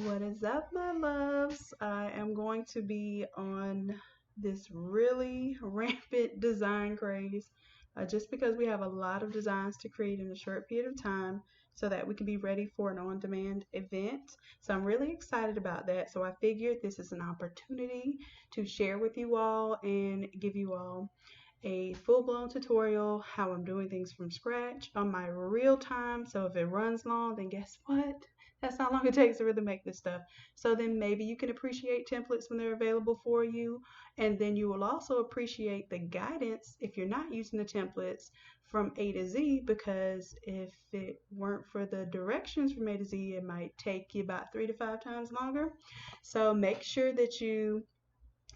What is up, my loves? I am going to be on this really rampant design craze just because we have a lot of designs to create in a short period of time so that we can be ready for an on-demand event. So I'm really excited about that. So I figured this is an opportunity to share with you all and give you all a full-blown tutorial how I'm doing things from scratch on my real time. So if it runs long, then guess what? That's how long it takes to really make this stuff. So then maybe you can appreciate templates when they're available for you. And then you will also appreciate the guidance if you're not using the templates from A to Z, because if it weren't for the directions from A to Z, it might take you about 3 to 5 times longer. So make sure that you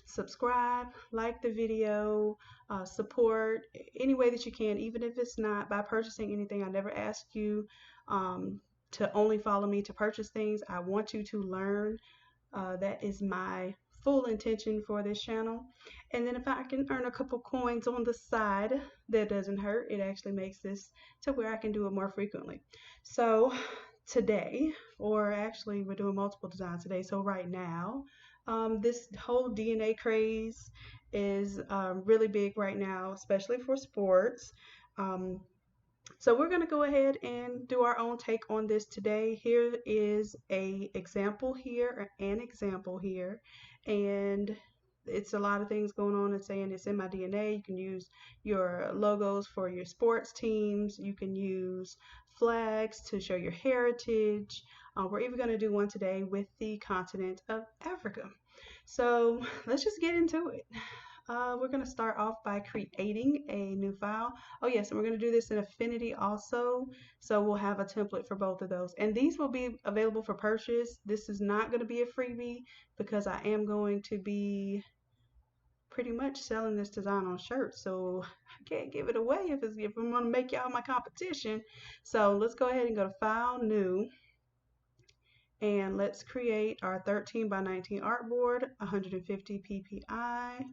subscribe, like the video, support any way that you can, even if it's not by purchasing anything. I never ask you to only follow me to purchase things. I want you to learn. That is my full intention for this channel. And then if I can earn a couple coins on the side, that doesn't hurt. It actually makes this to where I can do it more frequently. So today, or actually we're doing multiple designs today. So right now, this whole DNA craze is really big right now, especially for sports. Um, so we're going to go ahead and do our own take on this today. Here is an example here, and it's a lot of things going on and saying it's in my DNA. You can use your logos for your sports teams. You can use flags to show your heritage. We're even going to do one today with the continent of Africa. So let's just get into it. We're going to start off by creating a new file. Oh yes, and we're going to do this in Affinity also. So we'll have a template for both of those. And these will be available for purchase. This is not going to be a freebie because I am going to be pretty much selling this design on shirts. So I can't give it away if I'm going to make y'all my competition. So let's go ahead and go to File, New. And let's create our 13 by 19 artboard, 150 PPI.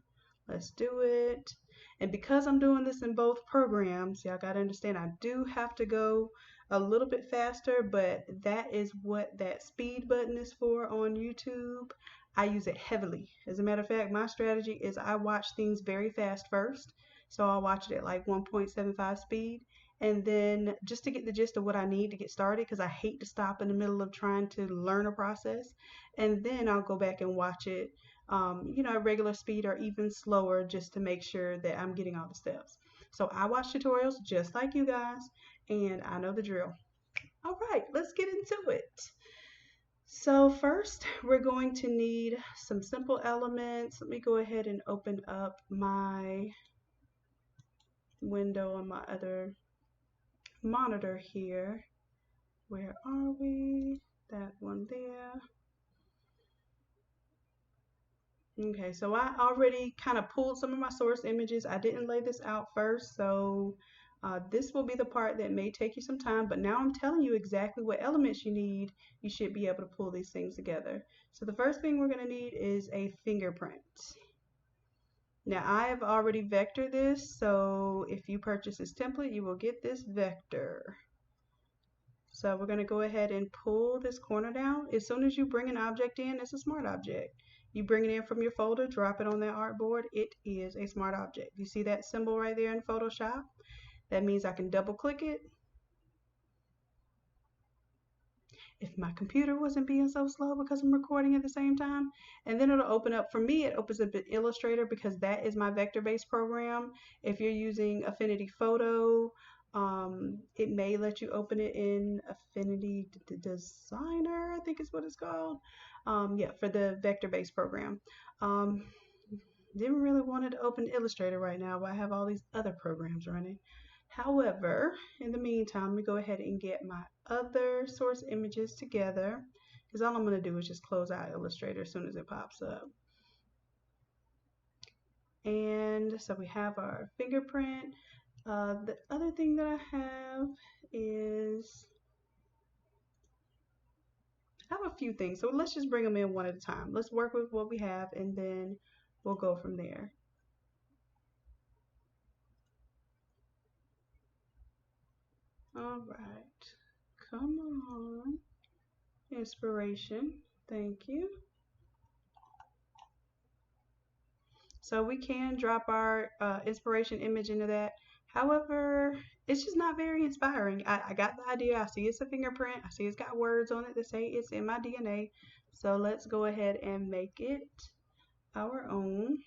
Let's do it. And because I'm doing this in both programs, y'all gotta understand I do have to go a little bit faster, but that is what that speed button is for on YouTube. I use it heavily. As a matter of fact, my strategy is I watch things very fast first. So I'll watch it at like 1.75 speed. And then just to get the gist of what I need to get started, because I hate to stop in the middle of trying to learn a process. And then I'll go back and watch it at regular speed or even slower just to make sure that I'm getting all the steps. So I watch tutorials just like you guys, and I know the drill. All right, let's get into it. So first, we're going to need some simple elements. Let me go ahead and open up my window on my other monitor here. Where are we? That one there. Okay, so I already kind of pulled some of my source images. I didn't lay this out first, so this will be the part that may take you some time, but now I'm telling you exactly what elements you need. You should be able to pull these things together. So the first thing we're going to need is a fingerprint. Now I have already vectored this, so if you purchase this template, you will get this vector. So we're going to go ahead and pull this corner down. As soon as you bring an object in, it's a smart object. You bring it in from your folder, drop it on that artboard, it is a smart object. You see that symbol right there in Photoshop? That means I can double click it. If my computer wasn't being so slow because I'm recording at the same time, and then it'll open up, for me it opens up in Illustrator because that is my vector-based program. If you're using Affinity Photo, it may let you open it in Affinity Designer, I think is what it's called. Yeah, for the vector-based program. Didn't really want it to open Illustrator right now, but I have all these other programs running. However, in the meantime, let me go ahead and get my other source images together, because all I'm going to do is just close out Illustrator as soon as it pops up. And so we have our fingerprint. The other thing that I have is, I have a few things, so let's just bring them in one at a time. Let's work with what we have and then we'll go from there. All right, come on, inspiration. Thank you. So we can drop our inspiration image into that. However, it's just not very inspiring. I got the idea. I see it's a fingerprint. I see it's got words on it that say it's in my DNA. So let's go ahead and make it our own.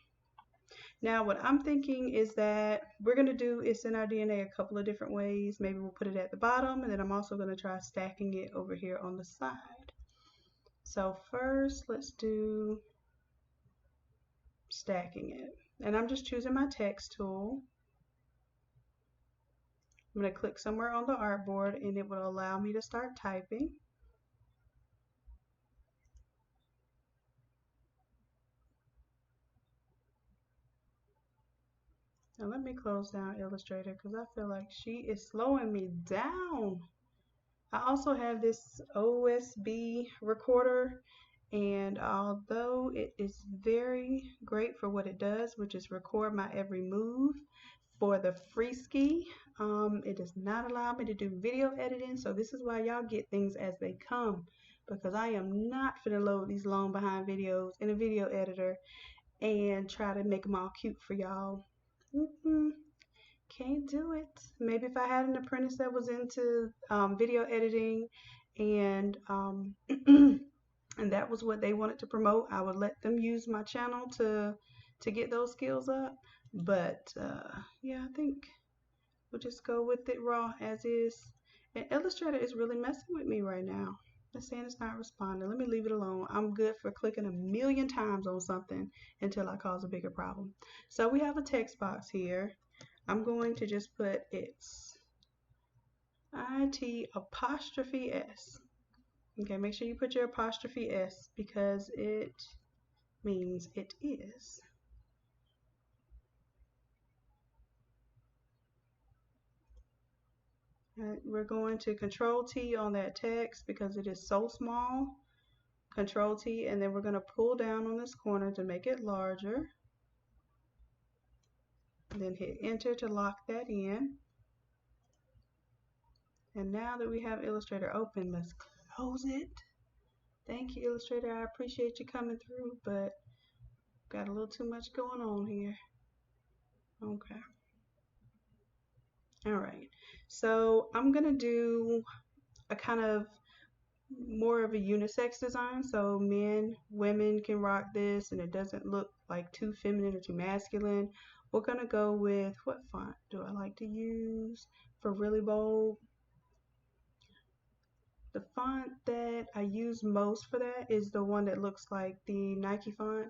Now, what I'm thinking is that we're going to do it's in our DNA a couple of different ways. Maybe we'll put it at the bottom, and then I'm also going to try stacking it over here on the side. So first, let's do stacking it. And I'm just choosing my text tool. I'm going to click somewhere on the artboard, and it will allow me to start typing. Now let me close down Illustrator because I feel like she is slowing me down. I also have this OSB recorder, and although it is very great for what it does, which is record my every move for the free ski, it does not allow me to do video editing. So this is why y'all get things as they come, because I am not finna load these long behind videos in a video editor and try to make them all cute for y'all. Can't do it. Maybe if I had an apprentice that was into video editing and and that was what they wanted to promote, I would let them use my channel to get those skills up. But yeah, I think we'll just go with it raw as is. And Illustrator is really messing with me right now. It's saying it's not responding. Let me leave it alone. I'm good for clicking a million times on something until I cause a bigger problem. So we have a text box here. I'm going to just put it's IT apostrophe S. Okay, make sure you put your apostrophe S because it means it is. We're going to Control T on that text because it is so small. Control T, and then we're going to pull down on this corner to make it larger. And then hit Enter to lock that in. And now that we have Illustrator open, let's close it. Thank you, Illustrator. I appreciate you coming through, but got a little too much going on here. Okay. All right. So I'm going to do a kind of more of a unisex design. So men, women can rock this and it doesn't look like too feminine or too masculine. We're going to go with, what font do I like to use for really bold? The font that I use most for that is the one that looks like the Nike font.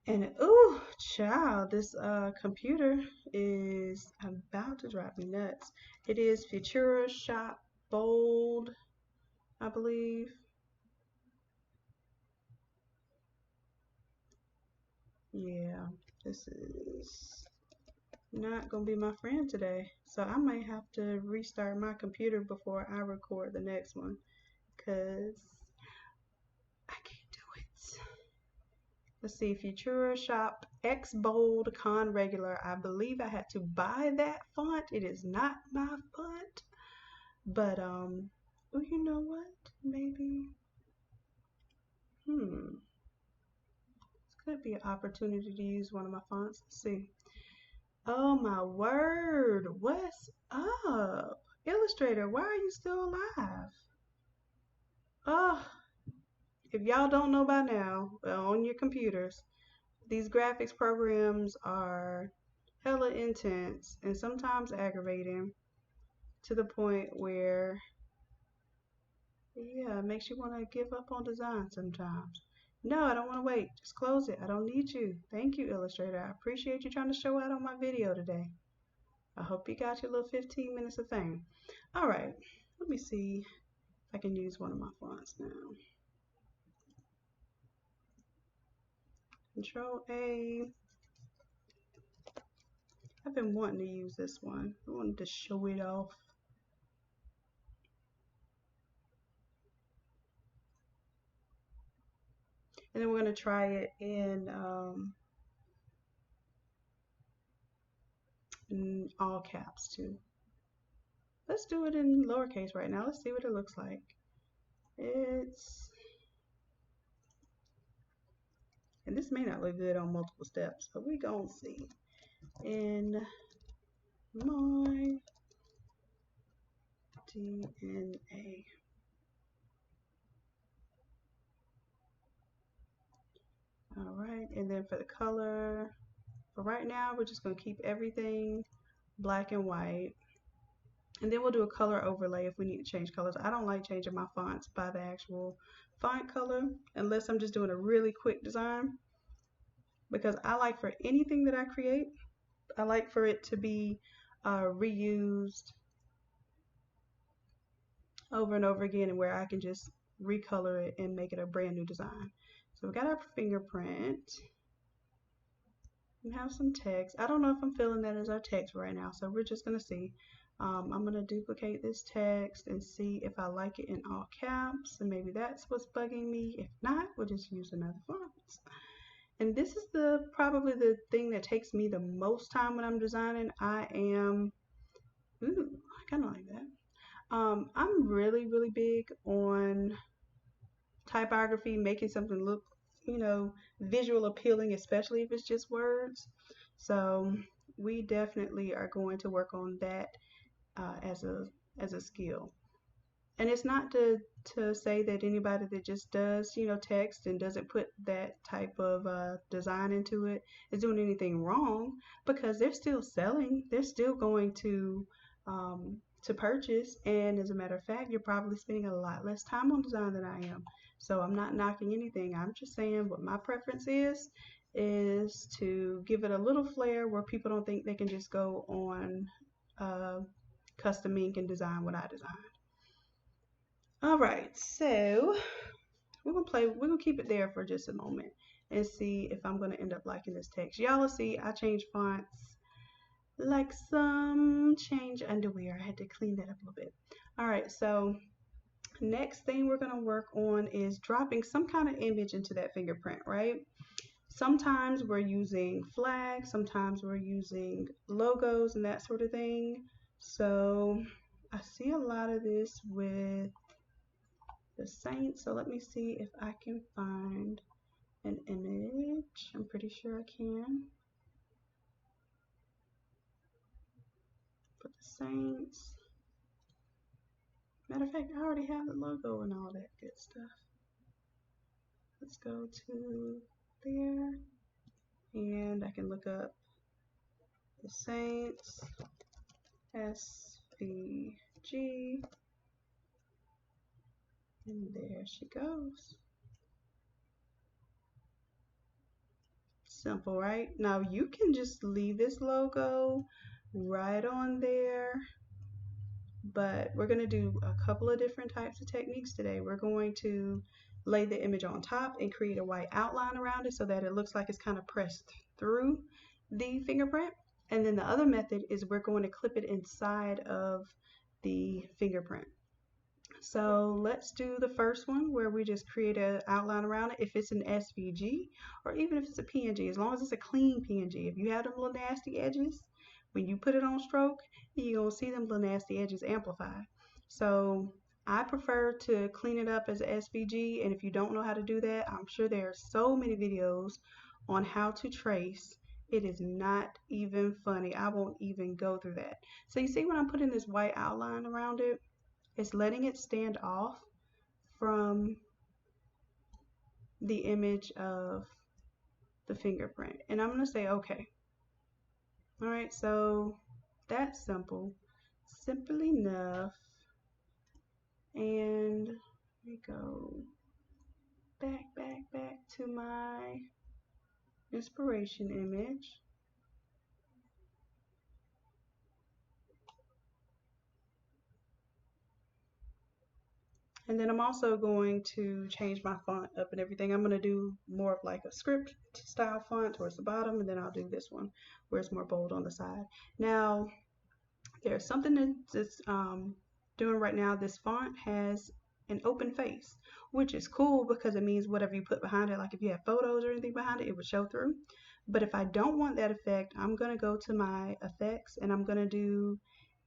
And ooh, child, this computer is about to drive me nuts. It is Futura Shop Bold, I believe. Yeah, this is not gonna be my friend today. So I might have to restart my computer before I record the next one, because I can't do it. Let's see, Futura Shop X Bold Con Regular. I believe I had to buy that font. It is not my font. But oh, you know what? Maybe this could be an opportunity to use one of my fonts. Let's see. Oh my word, what's up? Illustrator, why are you still alive? Oh, if y'all don't know by now, on your computers, these graphics programs are hella intense and sometimes aggravating to the point where, yeah, it makes you want to give up on design sometimes. No, I don't want to wait. Just close it. I don't need you. Thank you, Illustrator. I appreciate you trying to show out on my video today. I hope you got your little 15 minutes of fame. All right, let me see if I can use one of my fonts now. Control A. I've been wanting to use this one. I wanted to show it off. And then we're going to try it in all caps too. Let's do it in lowercase right now. Let's see what it looks like. It's And this may not look good on multiple steps, but we gonna see. In my DNA. All right, and then for the color, for right now, we're just gonna keep everything black and white. And then we'll do a color overlay if we need to change colors. I don't like changing my fonts by the actual font color unless I'm just doing a really quick design, because I like for anything that I create, I like for it to be reused over and over again, and where I can just recolor it and make it a brand new design. So we got our fingerprint. We have some text. I don't know if I'm feeling that as our text right now, so we're just gonna see. I'm gonna duplicate this text and see if I like it in all caps, and maybe that's what's bugging me. If not, we'll just use another font. And this is probably the thing that takes me the most time when I'm designing. I kind of like that. I'm really, really big on typography, making something look, visual appealing, especially if it's just words. So we definitely are going to work on that as a skill. And it's not to say that anybody that just does, text and doesn't put that type of design into it is doing anything wrong, because they're still selling. They're still going to purchase. And as a matter of fact, you're probably spending a lot less time on design than I am. So I'm not knocking anything. I'm just saying what my preference is to give it a little flair where people don't think they can just go on custom ink and design what I designed. All right, so we're gonna keep it there for just a moment and see if I'm gonna end up liking this text. Y'all will see I changed fonts like some change underwear. I had to clean that up a little bit. All right, so next thing we're gonna work on is dropping some kind of image into that fingerprint, right? Sometimes we're using flags, sometimes we're using logos and that sort of thing. So I see a lot of this with the Saints. So let me see if I can find an image. I'm pretty sure I can. For the Saints. Matter of fact, I already have the logo and all that good stuff. Let's go to there, and I can look up the Saints SVG, and there she goes. Simple, right? Now you can just leave this logo right on there, but we're going to do a couple of different types of techniques today. We're going to lay the image on top and create a white outline around it so that it looks like it's kind of pressed through the fingerprint. And then the other method is we're going to clip it inside of the fingerprint. So let's do the first one where we just create an outline around it. If it's an SVG or even if it's a PNG, as long as it's a clean PNG. If you have them little nasty edges, when you put it on stroke, you're going to see them little nasty edges amplify. So I prefer to clean it up as a SVG, and if you don't know how to do that, I'm sure there are so many videos on how to trace. It is not even funny. I won't even go through that. So you see when I'm putting this white outline around it, it's letting it stand off from the image of the fingerprint. And I'm going to say okay. All right, so that's simple. Simple enough. And we go back to my inspiration image. And then I'm also going to change my font up and everything. I'm going to do more of like a script style font towards the bottom, and then I'll do this one where it's more bold on the side. Now, there's something that's doing right now. This font has an open face, which is cool because it means whatever you put behind it, like if you have photos or anything behind it, it would show through. But if I don't want that effect, I'm going to go to my effects and I'm going to do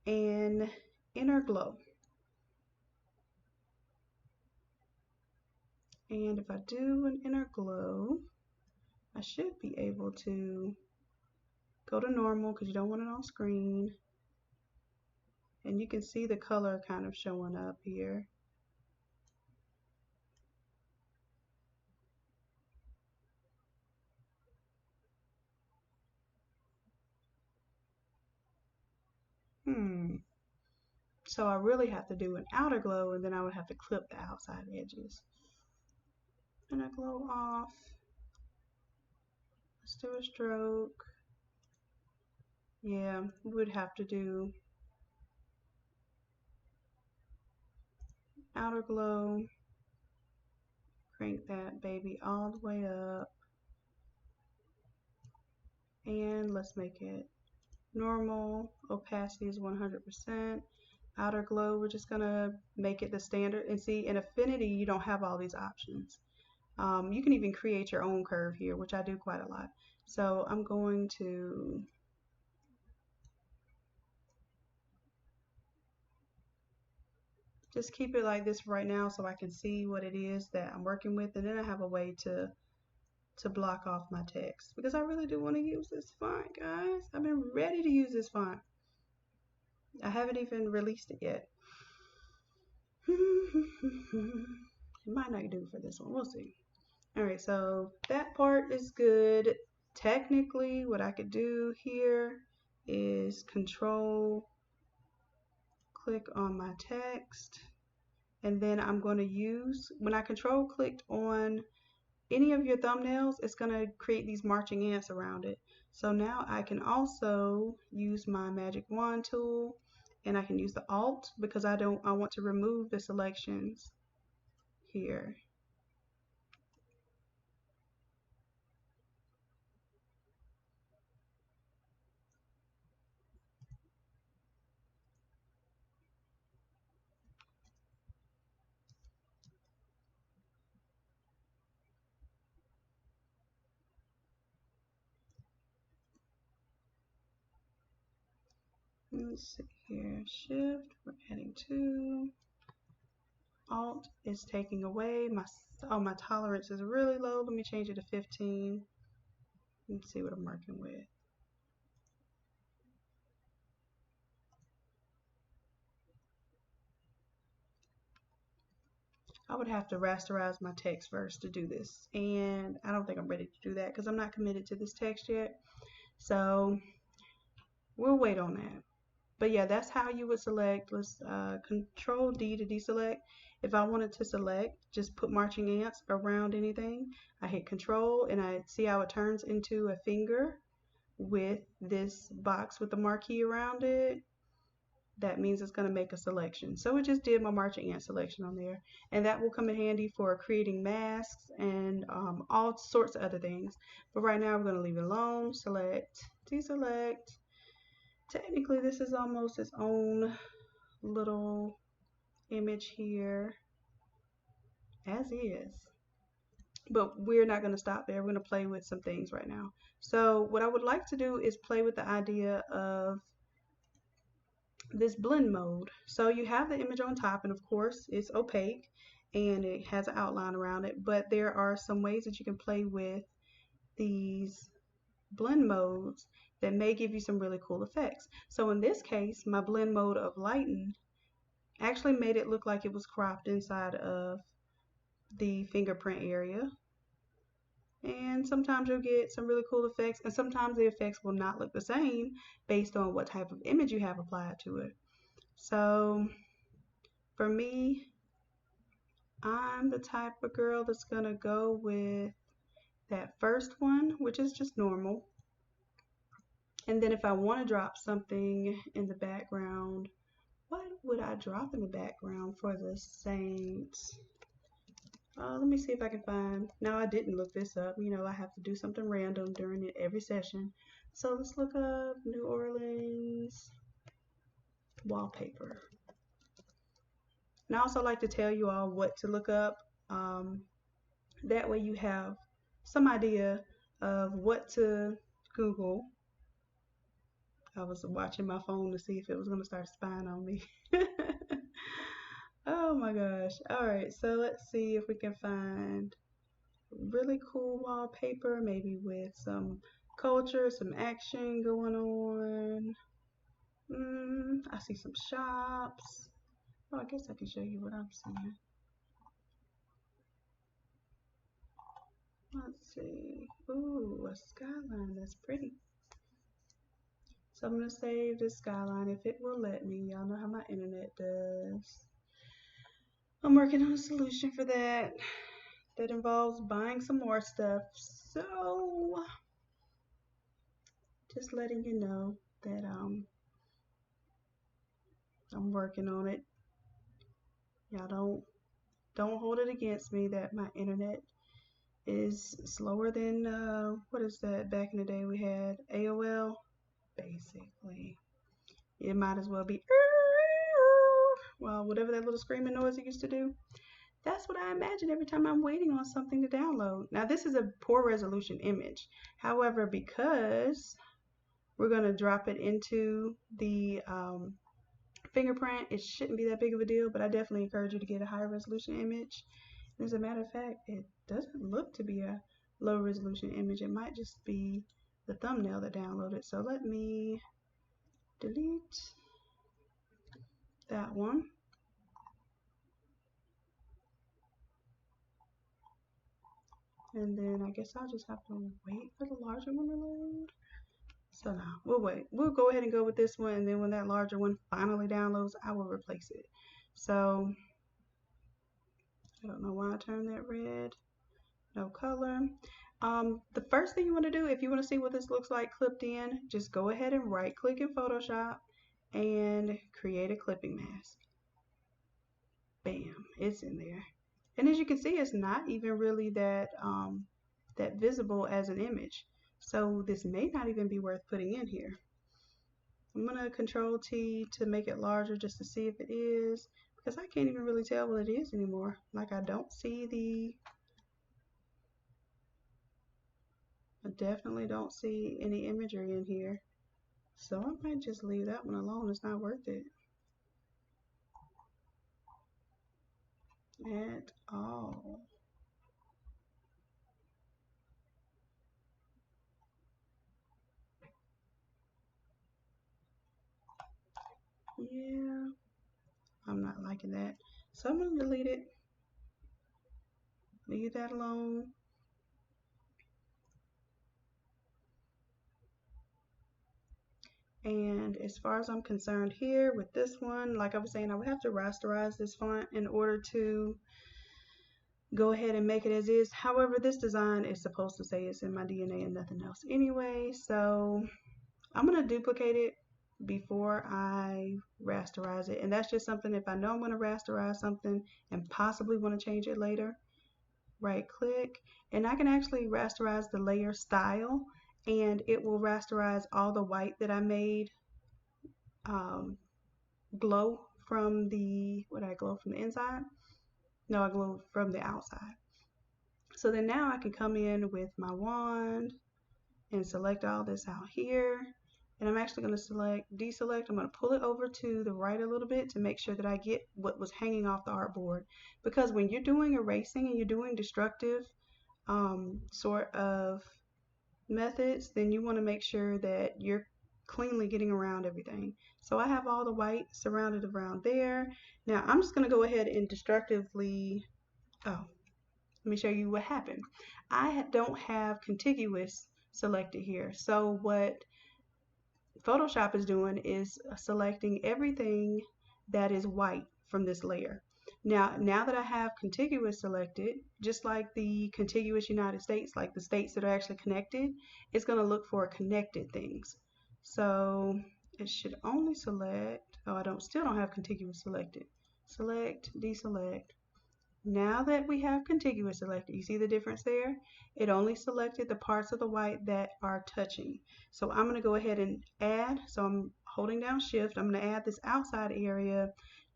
an inner glow. And if I do an inner glow, I should be able to go to normal because you don't want it on screen. And you can see the color kind of showing up here. So I really have to do an outer glow, and then I would have to clip the outside edges. And I glow off. Let's do a stroke. Yeah, we would have to do outer glow. Crank that baby all the way up. And let's make it normal. Opacity is 100%. Outer glow, we're just gonna make it the standard. And see, in Affinity, you don't have all these options. You can even create your own curve here, which I do quite a lot. So I'm going to just keep it like this right now so I can see what it is that I'm working with, and then I have a way to block off my text because I really do want to use this font, guys. I've been ready to use this font. I haven't even released it yet. It might not do for this one. We'll see. All right, so that part is good. Technically, what I could do here is control click on my text, and then I'm going to use, when I control clicked on any of your thumbnails, it's going to create these marching ants around it. So now I can also use my magic wand tool, and I can use the Alt because I want to remove the selections here. Let's see here, Shift, we're adding 2. Alt is taking away my, oh, my tolerance is really low. Let me change it to 15. Let's see what I'm working with. I would have to rasterize my text first to do this, and I don't think I'm ready to do that because I'm not committed to this text yet. So we'll wait on that. But yeah, that's how you would select. Let's Control D to deselect. If I wanted to select, just put marching ants around anything. I hit Control, and I see how it turns into a finger with this box with the marquee around it. That means it's going to make a selection. So it just did my marching ant selection on there, and that will come in handy for creating masks and all sorts of other things. But right now we're going to leave it alone. Select, deselect. Technically this is almost its own little image here as is, but we're not going to stop there. We're going to play with some things right now. So what I would like to do is play with the idea of this blend mode. So you have the image on top, and of course it's opaque and it has an outline around it, but there are some ways that you can play with these blend modes that may give you some really cool effects. So in this case, my blend mode of lighten actually made it look like it was cropped inside of the fingerprint area. And sometimes you'll get some really cool effects, and sometimes the effects will not look the same based on what type of image you have applied to it. So for me, I'm the type of girl that's gonna go with that first one, which is just normal. And then if I want to drop something in the background, what would I drop in the background for the Saints? Let me see if I can find. Now, I didn't look this up. You know, I have to do something random during every session. So let's look up New Orleans wallpaper. And I also like to tell you all what to look up. That way you have some idea of what to Google. I was watching my phone to see if it was going to start spying on me. Oh my gosh. All right, so let's see if we can find really cool wallpaper, maybe with some culture, some action going on. I see some shops. Oh, I guess I can show you what I'm seeing. Let's see. Ooh, a skyline. That's pretty. So I'm going to save this skyline if it will let me. Y'all know how my internet does. I'm working on a solution for that. That involves buying some more stuff. So just letting you know that I'm working on it. Y'all don't hold it against me that my internet is slower than what is that back in the day we had AOL basically. It might as well be well, whatever that little screaming noise it used to do. That's what I imagine every time I'm waiting on something to download. Now this is a poor resolution image. However, because we're going to drop it into the fingerprint, it shouldn't be that big of a deal, but I definitely encourage you to get a higher resolution image. And as a matter of fact, it doesn't look to be a low resolution image. It might just be the thumbnail that downloaded. So let me delete that one. And then I guess I'll just have to wait for the larger one to load. So now we'll wait. We'll go ahead and go with this one, and then when that larger one finally downloads, I will replace it. So I don't know why I turned that red. No color. The first thing you want to do, if you want to see what this looks like clipped in, just go ahead and right click in Photoshop and create a clipping mask. Bam, it's in there. And as you can see, it's not even really that that visible as an image. So this may not even be worth putting in here. I'm gonna Control T to make it larger just to see if it is, because I can't even really tell what it is anymore. Like I definitely don't see any imagery in here. So I might just leave that one alone. It's not worth it at all. Yeah, I'm not liking that. So I'm gonna delete it. Leave that alone. And as far as I'm concerned here with this one, like I was saying, I would have to rasterize this font in order to go ahead and make it as is. However, this design is supposed to say it's in my DNA and nothing else anyway. So I'm going to duplicate it before I rasterize it. And that's just something, if I know I'm going to rasterize something and possibly want to change it later, right click, and I can actually rasterize the layer style, and it will rasterize all the white that I made glow from the, what did I glow from the inside? No, I glow from the outside. So then now I can come in with my wand and select all this out here. And I'm actually going to deselect. I'm going to pull it over to the right a little bit to make sure that I get what was hanging off the artboard. Because when you're doing erasing and you're doing destructive sort of methods, then you want to make sure that you're cleanly getting around everything. So I have all the white surrounded around there. Now I'm just going to go ahead and destructively, oh, let me show you what happened. I don't have contiguous selected here. So what Photoshop is doing is selecting everything that is white from this layer. Now that I have contiguous selected, just like the contiguous United States, like the states that are actually connected, it's going to look for connected things. So it should only select, oh, still don't have contiguous selected. Select, deselect. Now that we have contiguous selected, you see the difference there? It only selected the parts of the white that are touching. So I'm going to go ahead and add, so I'm holding down shift, I'm going to add this outside area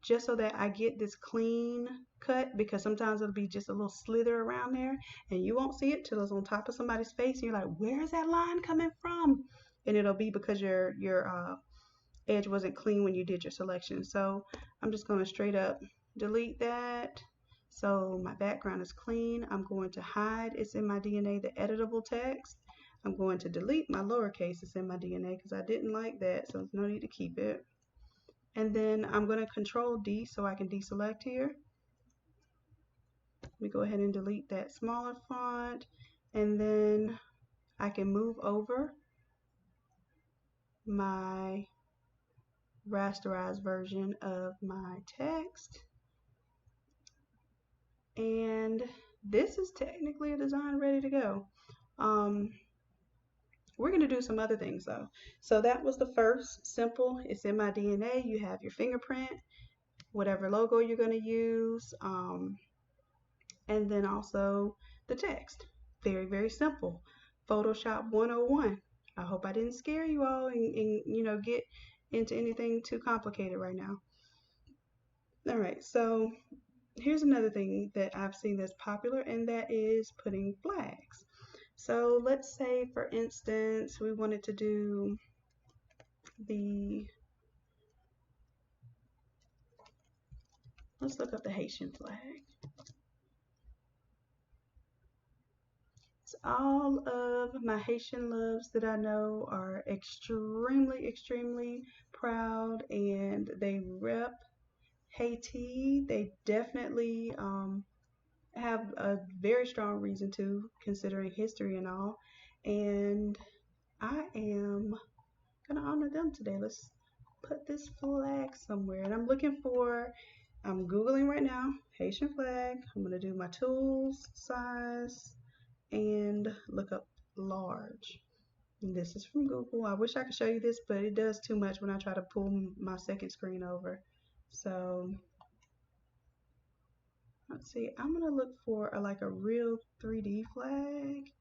just so that I get this clean cut, because sometimes it'll be just a little slither around there and you won't see it till it's on top of somebody's face and you're like, where is that line coming from? And it'll be because your edge wasn't clean when you did your selection. So I'm just going to straight up delete that, So my background is clean. I'm going to hide it's in my DNA, the editable text. I'm going to delete my lowercase it's in my DNA because I didn't like that, so there's no need to keep it. And then I'm going to Control D so I can deselect here. We go ahead and delete that smaller font, and then I can move over my rasterized version of my text. And this is technically a design ready to go. We're going to do some other things though. So that was the first, simple. It's in my DNA. You have your fingerprint, whatever logo you're going to use, and then also the text. Very, very simple. Photoshop 101. I hope I didn't scare you all and get into anything too complicated right now. All right, so here's another thing that I've seen that's popular, and that is putting flags. So let's say, for instance, we wanted to do let's look up the Haitian flag. So all of my Haitian loves that I know are extremely, extremely proud, and they rep Haiti. They definitely have a very strong reason to, considering history and all. And I am gonna honor them today. Let's put this flag somewhere. And I'm Googling right now, Haitian flag. I'm gonna do my tools, size, and look up large. And this is from Google. I wish I could show you this, but it does too much when I try to pull my second screen over. So let's see, I'm gonna look for like a real 3D flag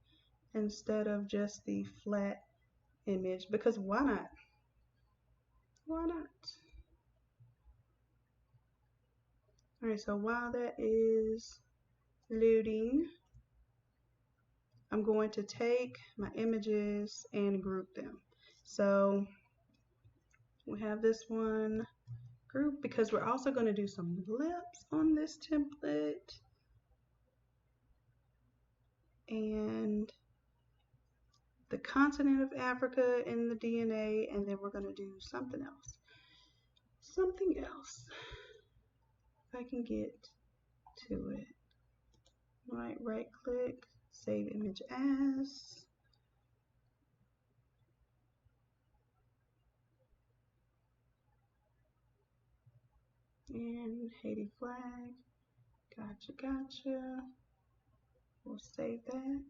instead of just the flat image, because why not? Why not? All right, so while that is loading, I'm going to take my images and group them. So we have this one group because we're also going to do some lips on this template, and the continent of Africa in the DNA, and then we're going to do something else. Something else. If I can get to it. Right click, save image as. And Haiti flag. Gotcha. We'll save that.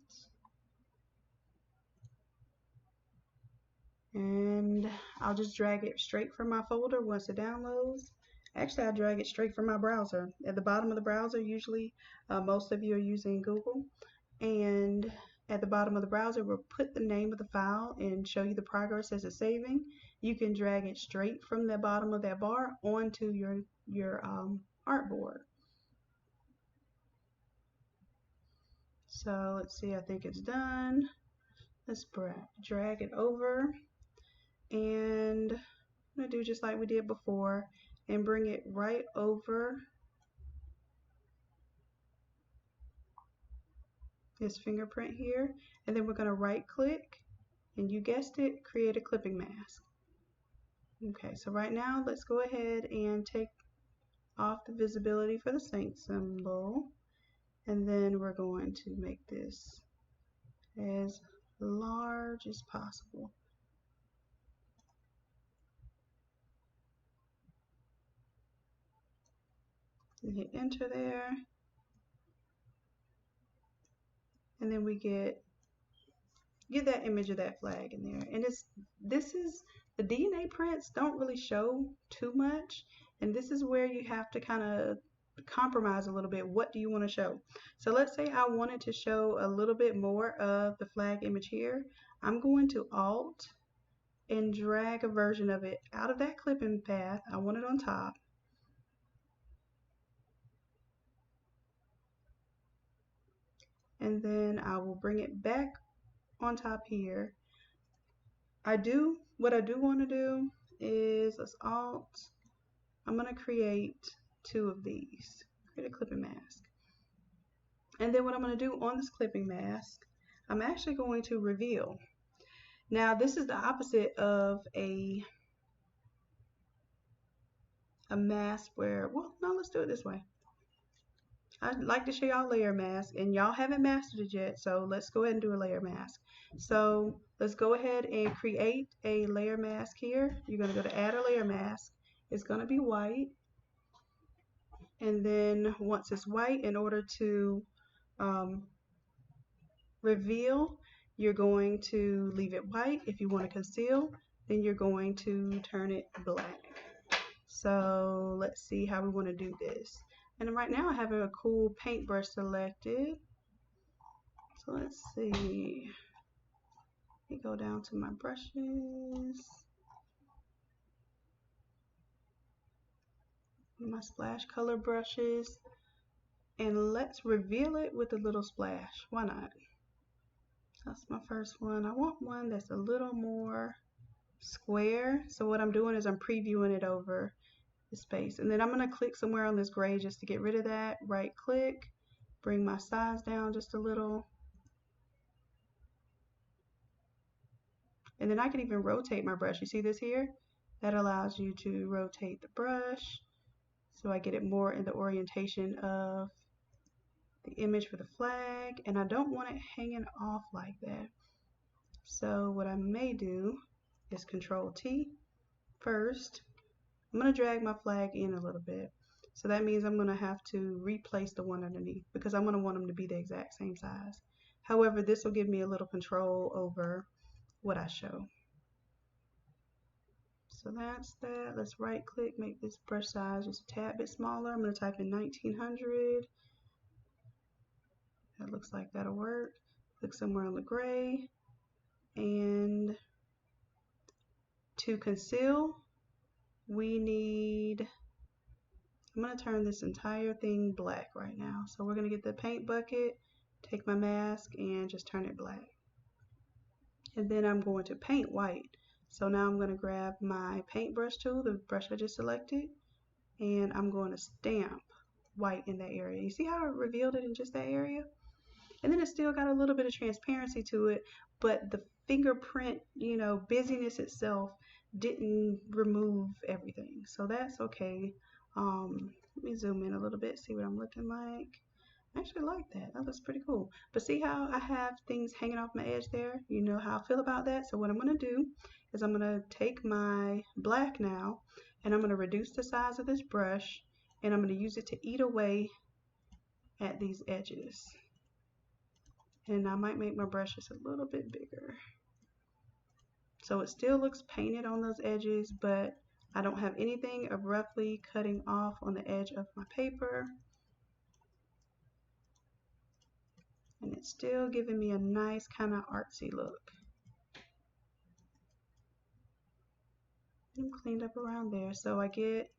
And I'll just drag it straight from my folder once it downloads. Actually, I drag it straight from my browser. At the bottom of the browser, usually most of you are using Google. And at the bottom of the browser, we'll put the name of the file and show you the progress as it's saving. You can drag it straight from the bottom of that bar onto your artboard. So let's see, I think it's done. Let's drag it over, and I'm gonna do just like we did before and bring it right over this fingerprint here, and then we're gonna right click, and you guessed it, create a clipping mask. Okay, so right now let's go ahead and take off the visibility for the sync symbol, and then we're going to make this as large as possible. And hit enter there, and then we get that image of that flag in there. And the DNA prints don't really show too much, and this is where you have to kind of compromise a little bit. What do you want to show? So let's say I wanted to show a little bit more of the flag image here. I'm going to Alt and drag a version of it out of that clipping path. I want it on top. And then I will bring it back on top here. What I do want to do is, let's Alt, I'm going to create two of these, create a clipping mask. And then what I'm going to do on this clipping mask, I'm actually going to reveal. Now this is the opposite of a mask where, well, no, let's do it this way. I'd like to show y'all layer mask, and y'all haven't mastered it yet, so let's go ahead and do a layer mask. So let's go ahead and create a layer mask here. You're going to go to add a layer mask. It's going to be white, and then once it's white, in order to reveal, you're going to leave it white. If you want to conceal, then you're going to turn it black. So let's see how we want to do this. And right now I have a cool paintbrush selected. So let's see. Let me go down to my brushes. My splash color brushes. And let's reveal it with a little splash. Why not? That's my first one. I want one that's a little more square. So what I'm doing is I'm previewing it over the space. And then I'm going to click somewhere on this gray just to get rid of that. Right click, bring my size down just a little. And then I can even rotate my brush. You see this here? That allows you to rotate the brush so I get it more in the orientation of the image for the flag. And I don't want it hanging off like that. So what I may do is Control T first. I'm going to drag my flag in a little bit. So that means I'm going to have to replace the one underneath because I'm going to want them to be the exact same size. However, this will give me a little control over what I show. So that's that. Let's right click, make this brush size just a tad bit smaller. I'm going to type in 1900. That looks like that'll work. Click somewhere on the gray. And to conceal, we need, I'm going to turn this entire thing black right now. So we're going to get the paint bucket, take my mask, and just turn it black. And then I'm going to paint white. So now I'm going to grab my paintbrush tool, the brush I just selected, and I'm going to stamp white in that area. You see how I revealed it in just that area? And then it's still got a little bit of transparency to it, but the fingerprint, you know, busyness itself didn't remove everything. So that's okay. Let me zoom in a little bit, see what I'm looking like. I actually like that. That looks pretty cool. But see how I have things hanging off my edge there? You know how I feel about that. So what I'm going to do is I'm going to take my black now, and I'm going to reduce the size of this brush, and I'm going to use it to eat away at these edges. And I might make my brushes a little bit bigger. So it still looks painted on those edges, but I don't have anything abruptly cutting off on the edge of my paper. And it's still giving me a nice kind of artsy look. I'm cleaned up around there. So I get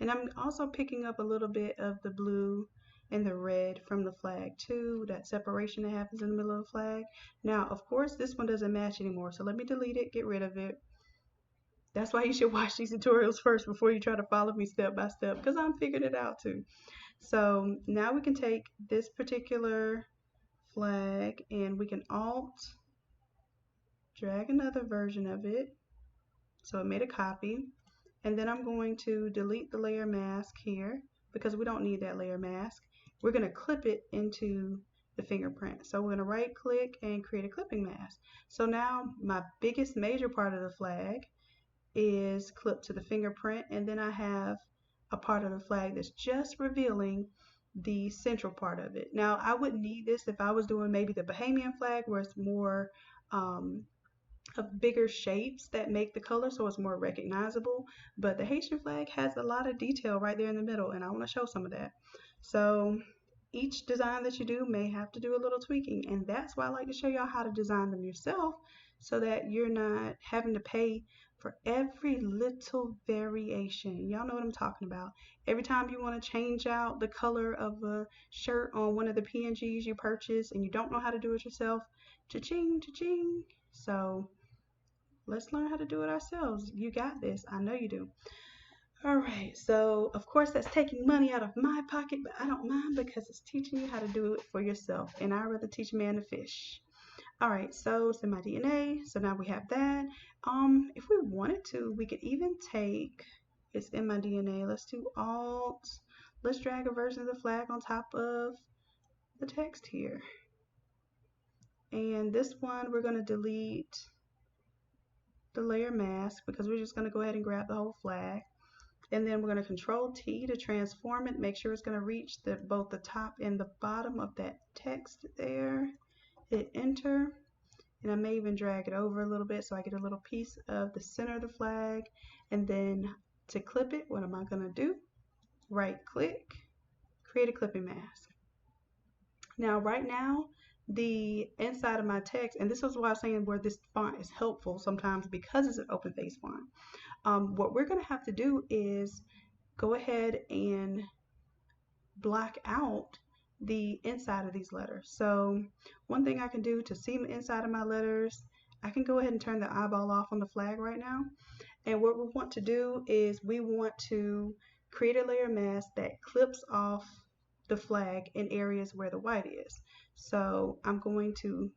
and I'm also picking up a little bit of the blue and the red from the flag too, that separation that happens in the middle of the flag. Now, of course, this one doesn't match anymore, so let me delete it, get rid of it. That's why you should watch these tutorials first before you try to follow me step by step, because I'm figuring it out too. So now we can take this particular flag and we can alt, drag another version of it. So it made a copy. And then I'm going to delete the layer mask here because we don't need that layer mask. We're going to clip it into the fingerprint. So we're going to right click and create a clipping mask. So now my biggest major part of the flag is clipped to the fingerprint, and then I have a part of the flag that's just revealing the central part of it. Now I wouldn't need this if I was doing maybe the Bahamian flag where it's more of bigger shapes that make the color so it's more recognizable, but the Haitian flag has a lot of detail right there in the middle, and I want to show some of that. So each design that you do may have to do a little tweaking, and that's why I like to show y'all how to design them yourself so that you're not having to pay for every little variation. Y'all know what I'm talking about. Every time you want to change out the color of a shirt on one of the PNGs you purchase and you don't know how to do it yourself, cha-ching, cha-ching. So let's learn how to do it ourselves. You got this. I know you do. All right, so of course that's taking money out of my pocket, but I don't mind because it's teaching you how to do it for yourself, and I'd rather teach a man to fish. All right, so it's in my DNA. So now we have that. If we wanted to, we could even take, it's in my DNA. Let's do Alt. Let's drag a version of the flag on top of the text here. And this one, we're going to delete the layer mask because we're just going to go ahead and grab the whole flag. And then we're going to Control T to transform it. Make sure it's going to reach both the top and the bottom of that text there. Hit Enter. And I may even drag it over a little bit so I get a little piece of the center of the flag. And then to clip it, what am I going to do? Right click, create a clipping mask. Now right now, the inside of my text, and this is why I was saying where this font is helpful sometimes because it's an open face font. What we're going to have to do is go ahead and block out the inside of these letters. So one thing I can do to see the inside of my letters, I can go ahead and turn the eyeball off on the flag right now. And what we want to do is we want to create a layer mask that clips off the flag in areas where the white is. So I'm going to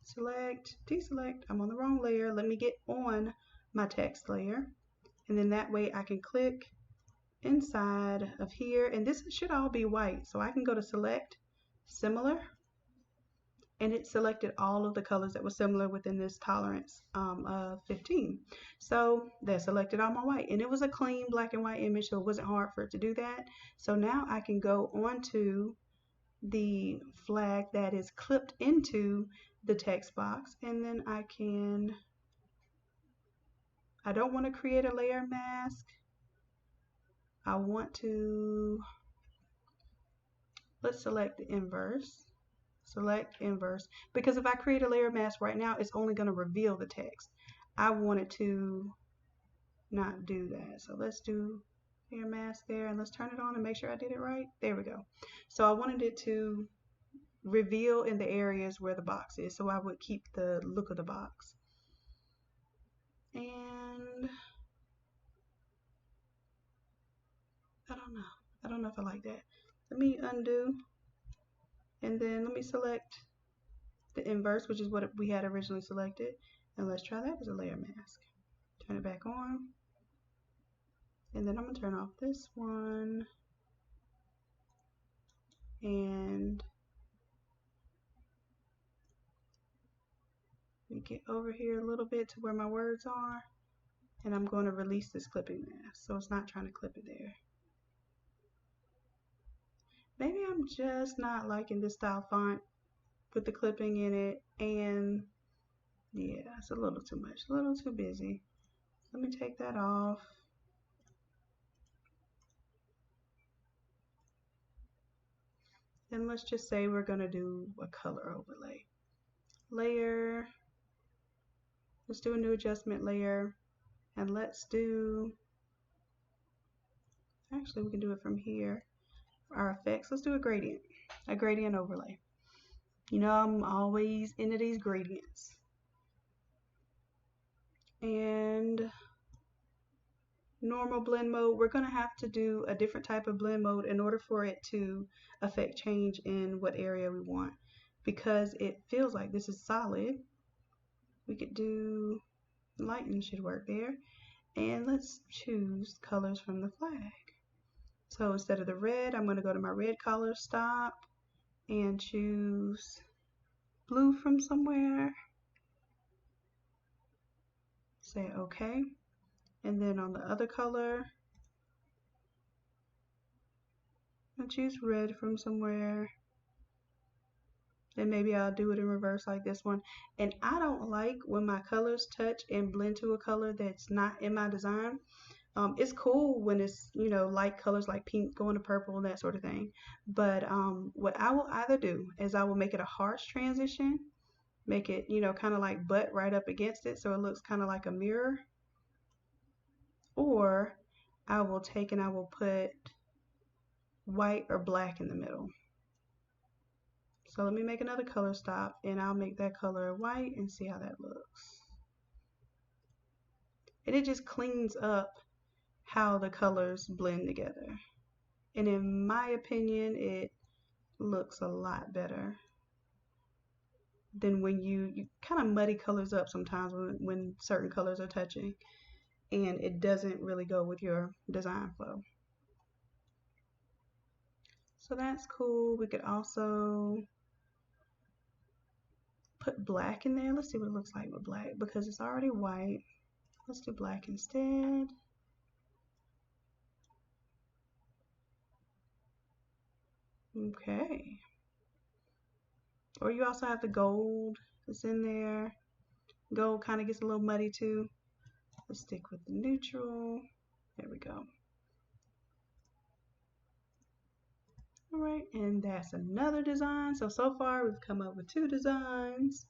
select, deselect, I'm on the wrong layer. Let me get on my text layer. And then that way I can click inside of here, and this should all be white, so I can go to select similar, and it selected all of the colors that were similar within this tolerance of 15. So that selected all my white, and it was a clean black and white image, so it wasn't hard for it to do that. So now I can go onto the flag that is clipped into the text box, and then I don't want to create a layer mask. I want to, let's select the inverse, select inverse, because if I create a layer mask right now, it's only going to reveal the text. I want it to not do that. So let's do layer mask there, and let's turn it on and make sure I did it right. There we go. So I wanted it to reveal in the areas where the box is, so I would keep the look of the box. And I don't know if I like that. Let me undo, and then let me select the inverse, which is what we had originally selected, and let's try that as a layer mask. Turn it back on, and then I'm gonna turn off this one, and we get over here a little bit to where my words are, and I'm going to release this clipping mask so it's not trying to clip it there. Maybe I'm just not liking this style font with the clipping in it, and yeah, it's a little too much, a little too busy. Let me take that off. And let's just say we're going to do a color overlay. Layer, let's do a new adjustment layer, and let's do, actually we can do it from here. For our effects, let's do a gradient overlay. You know, I'm always into these gradients. And normal blend mode, we're going to have to do a different type of blend mode in order for it to affect change in what area we want. Because it feels like this is solid, we could do lighten, should work there. And let's choose colors from the flag. So instead of the red, I'm going to go to my red color, stop, and choose blue from somewhere. Say OK. And then on the other color, I'll choose red from somewhere. Then maybe I'll do it in reverse like this one. And I don't like when my colors touch and blend to a color that's not in my design. It's cool when it's, you know, light colors like pink going to purple and that sort of thing. But what I will either do is I will make it a harsh transition, make it, you know, kind of like butt right up against it so it looks kind of like a mirror. Or I will take and I will put white or black in the middle. So let me make another color stop, and I'll make that color white and see how that looks. And it just cleans up how the colors blend together. And in my opinion, it looks a lot better than when you kind of muddy colors up sometimes when certain colors are touching, and it doesn't really go with your design flow. So that's cool. We could also put black in there. Let's see what it looks like with black because it's already white. Let's do black instead. Okay. Or you also have the gold that's in there. Gold kind of gets a little muddy too. Let's stick with the neutral. There we go. All right, and that's another design. So far we've come up with 2 designs.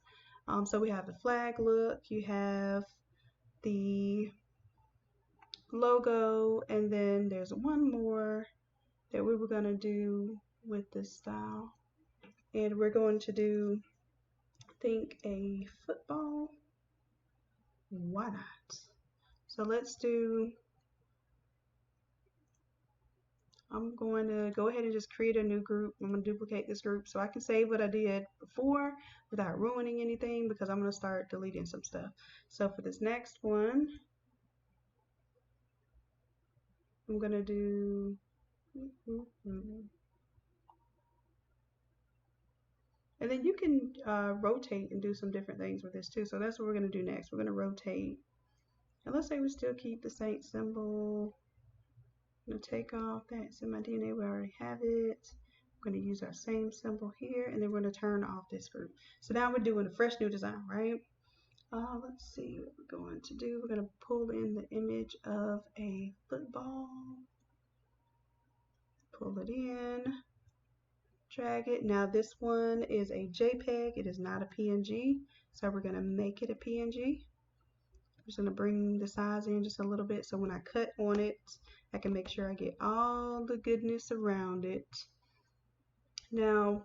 So we have the flag look, you have the logo, and then there's one more that we were gonna do with this style. And we're going to do, I think, a football. Why not? So let's do, I'm going to go ahead and just create a new group. I'm going to duplicate this group so I can save what I did before without ruining anything because I'm going to start deleting some stuff. So for this next one, I'm going to do, and then you can rotate and do some different things with this too. So that's what we're going to do next. We're going to rotate. And let's say we still keep the Saint symbol. I'm going to take off that. It's in my DNA. We already have it. We're going to use our same symbol here, and then we're going to turn off this group. So now we're doing a fresh new design, right? Let's see what we're going to do. We're going to pull in the image of a football. Pull it in. Drag it. Now this one is a JPEG. It is not a PNG. So we're going to make it a PNG. I'm just going to bring the size in just a little bit so when I cut on it, I can make sure I get all the goodness around it. Now,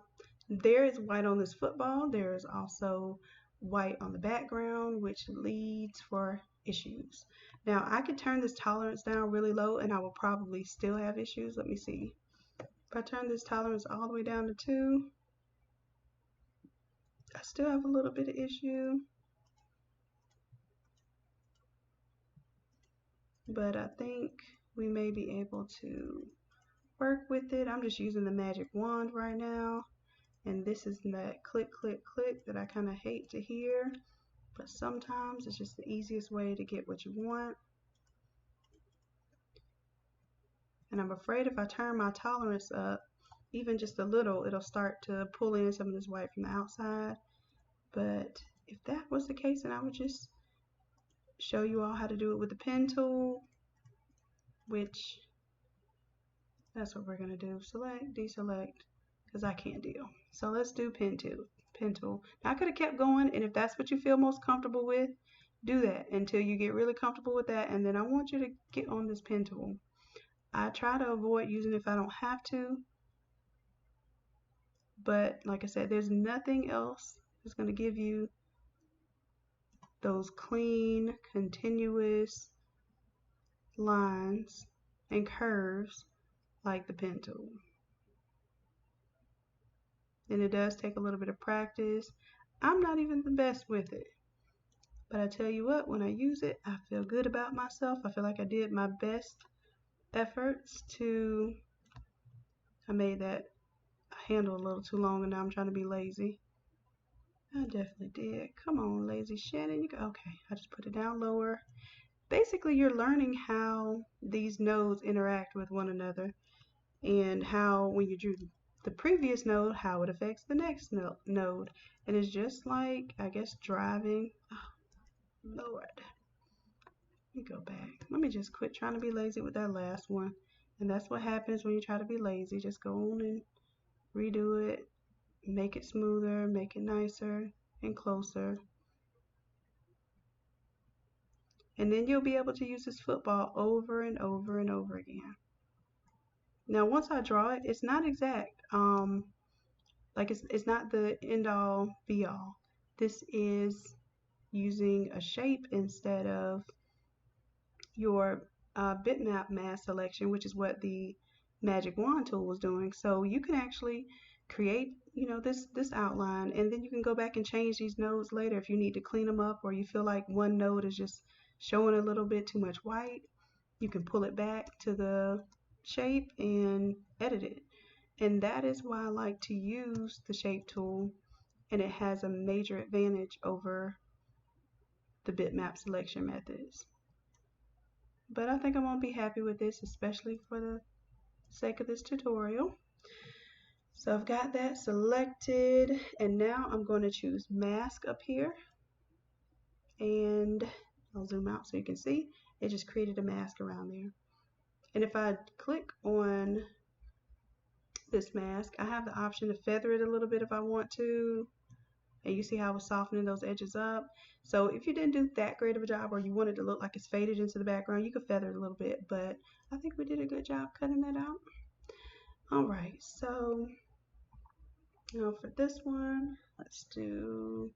there is white on this football. There is also white on the background, which leads for issues. Now, I could turn this tolerance down really low and I will probably still have issues. Let me see. If I turn this tolerance all the way down to 2, I still have a little bit of issue. But I think we may be able to work with it. I'm just using the magic wand right now. And this is that click, click, click that I kind of hate to hear. But sometimes it's just the easiest way to get what you want. And I'm afraid if I turn my tolerance up, even just a little, it'll start to pull in some of this white from the outside. But if that was the case, then I would just show you all how to do it with the pen tool, which that's what we're going to do. Select, deselect, because I can't deal. So let's do pen tool. Now I could have kept going, and if that's what you feel most comfortable with, do that until you get really comfortable with that, and then I want you to get on this pen tool. I try to avoid using it if I don't have to, but like I said, there's nothing else that's going to give you those clean, continuous lines and curves like the pen tool. And it does take a little bit of practice. I'm not even the best with it, but I tell you what, when I use it, I feel good about myself. I feel like I did my best efforts to, I made that handle a little too long and now I'm trying to be lazy. I definitely did. Come on, lazy Shannon. You go. Okay, I just put it down lower. Basically, you're learning how these nodes interact with one another and how when you drew the previous node, how it affects the next node. And it's just like, I guess, driving. Oh, Lord. Let me go back. Let me just quit trying to be lazy with that last one. And that's what happens when you try to be lazy. Just go on and redo it. Make it smoother, make it nicer and closer. And then you'll be able to use this football over and over and over again. Now, once I draw it, it's not exact. Like it's not the end all be all. This is using a shape instead of your bitmap mask selection, which is what the magic wand tool was doing. So you can actually create, this outline, and then you can go back and change these nodes later if you need to clean them up, or you feel like one node is just showing a little bit too much white. You can pull it back to the shape and edit it. And that is why I like to use the shape tool, and it has a major advantage over the bitmap selection methods. But I think I'm going to be happy with this, especially for the sake of this tutorial. So I've got that selected, and now I'm going to choose mask up here, and I'll zoom out so you can see it just created a mask around there. And if I click on this mask, I have the option to feather it a little bit if I want to, and you see how I was softening those edges up. So if you didn't do that great of a job, or you wanted to look like it's faded into the background, you could feather it a little bit, but I think we did a good job cutting that out. All right, so now for this one, let's do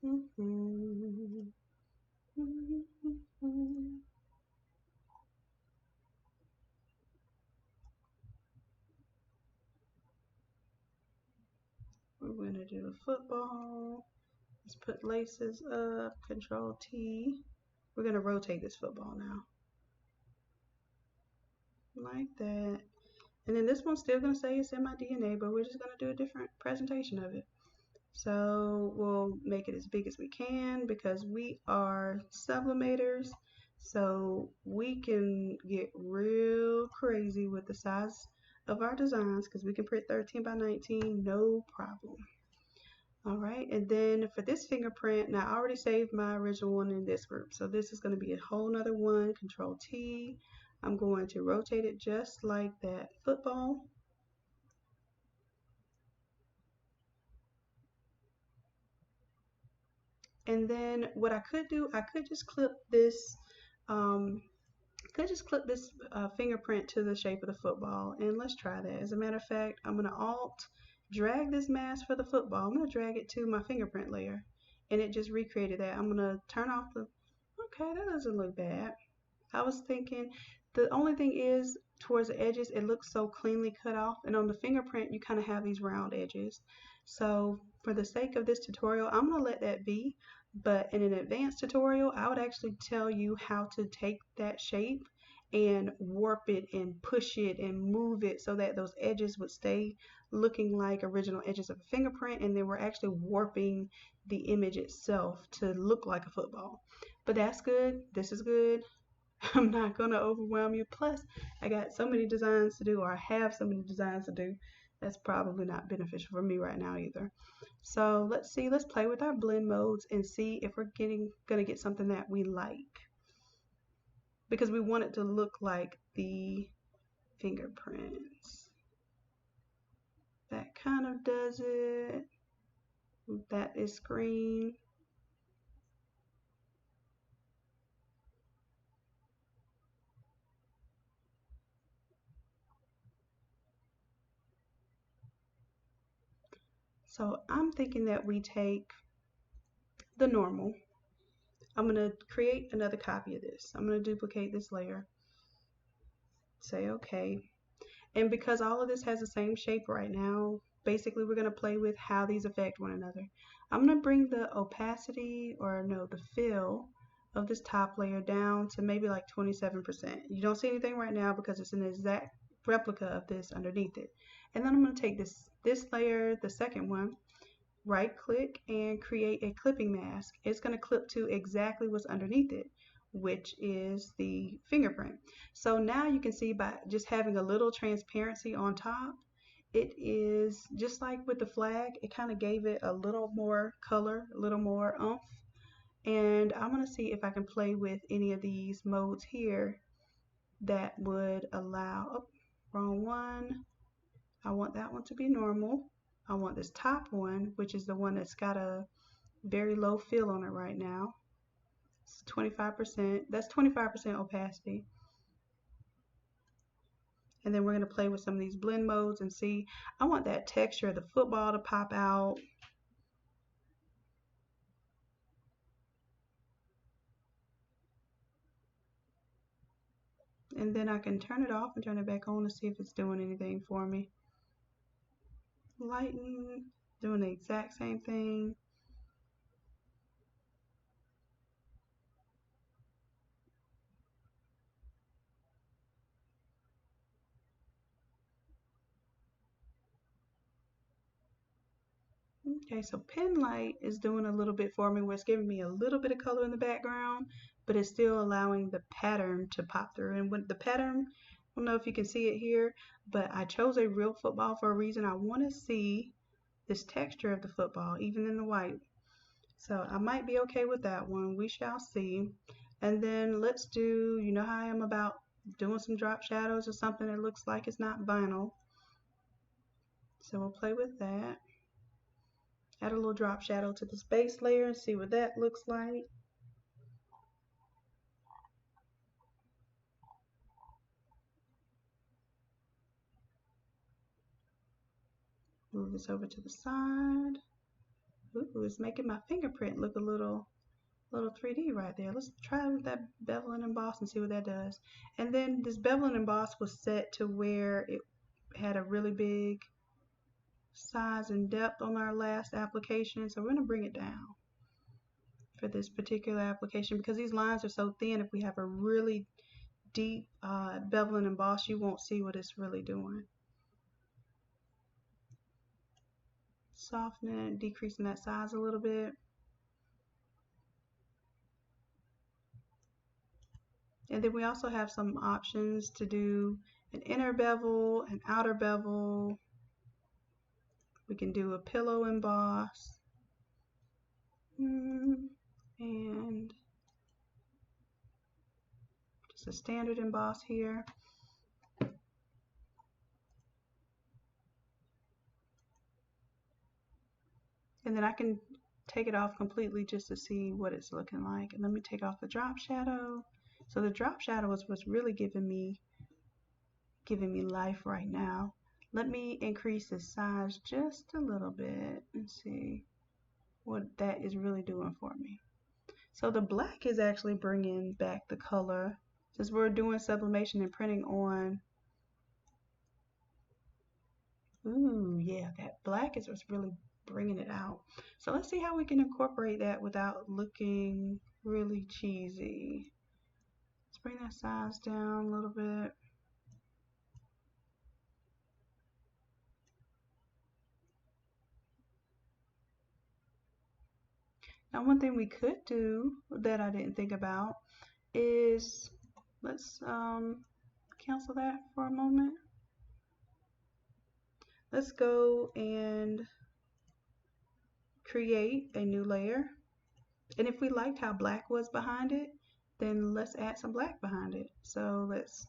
we're going to do a football. Let's put laces up, Control T. We're going to rotate this football now. Like that. And then this one's still going to say it's in my DNA, but we're just going to do a different presentation of it. So we'll make it as big as we can because we are sublimators. So we can get real crazy with the size of our designs because we can print 13 by 19, no problem. All right, and then for this fingerprint, now I already saved my original one in this group. So this is going to be a whole nother one, Control T. I'm going to rotate it just like that football. And then what I could do, I could just clip this, fingerprint to the shape of the football. And let's try that. As a matter of fact, I'm going to Alt drag this mask for the football. I'm going to drag it to my fingerprint layer, and it just recreated that. I'm going to turn off the, okay, that doesn't look bad. I was thinking the only thing is towards the edges, it looks so cleanly cut off, and on the fingerprint, you kind of have these round edges. So for the sake of this tutorial, I'm going to let that be, but in an advanced tutorial, I would actually tell you how to take that shape and warp it and push it and move it so that those edges would stay looking like original edges of a fingerprint, and then we're actually warping the image itself to look like a football. But that's good. This is good. I'm not going to overwhelm you. Plus, I got so many designs to do, or I have so many designs to do. That's probably not beneficial for me right now either. So let's see. Let's play with our blend modes and see if we're going to get something that we like. Because we want it to look like the fingerprints. That kind of does it. That is green. So I'm thinking that we take the normal. I'm going to create another copy of this. I'm going to duplicate this layer. Say okay. And because all of this has the same shape right now, basically we're going to play with how these affect one another. I'm going to bring the opacity, or no, the fill of this top layer down to maybe like 27%. You don't see anything right now because it's an exact replica of this underneath it. And then I'm going to take this layer, the second one, right click and create a clipping mask. It's going to clip to exactly what's underneath it, which is the fingerprint. So now you can see by just having a little transparency on top, it is just like with the flag, it kind of gave it a little more color, a little more oomph. And I'm going to see if I can play with any of these modes here that would allow, oh, wrong one. I want that one to be normal. I want this top one, which is the one that's got a very low fill on it right now. It's 25%. That's 25% opacity. And then we're going to play with some of these blend modes and see. I want that texture of the football to pop out. and then I can turn it off and turn it back on to see if it's doing anything for me. Lighten, doing the exact same thing. Okay, so pen light is doing a little bit for me where it's giving me a little bit of color in the background, but it's still allowing the pattern to pop through. And with the pattern, I don't know if you can see it here, but I chose a real football for a reason. I want to see this texture of the football, even in the white. So I might be okay with that one. We shall see. And then let's do, you know how I am about doing some drop shadows or something that looks like it's not vinyl. So we'll play with that. Add a little drop shadow to this base layer and see what that looks like. Move this over to the side. Ooh, it's making my fingerprint look a little 3D right there. Let's try with that bevel and emboss and see what that does. And then this bevel and emboss was set to where it had a really big size and depth on our last application. So we're going to bring it down for this particular application because these lines are so thin. If we have a really deep bevel and emboss, you won't see what it's really doing. Softening it, decreasing that size a little bit. And then we also have some options to do an inner bevel, an outer bevel. We can do a pillow emboss. And just a standard emboss here. And then I can take it off completely just to see what it's looking like. And let me take off the drop shadow. So the drop shadow is what's really giving me life right now. Let me increase the size just a little bit and see what that is really doing for me. So the black is actually bringing back the color. Since we're doing sublimation and printing on, ooh, yeah, that black is what's really bringing it out. So let's see how we can incorporate that without looking really cheesy. Let's bring that size down a little bit. Now one thing we could do that I didn't think about is, let's cancel that for a moment. Let's go and create a new layer. And if we liked how black was behind it, then let's add some black behind it. So let's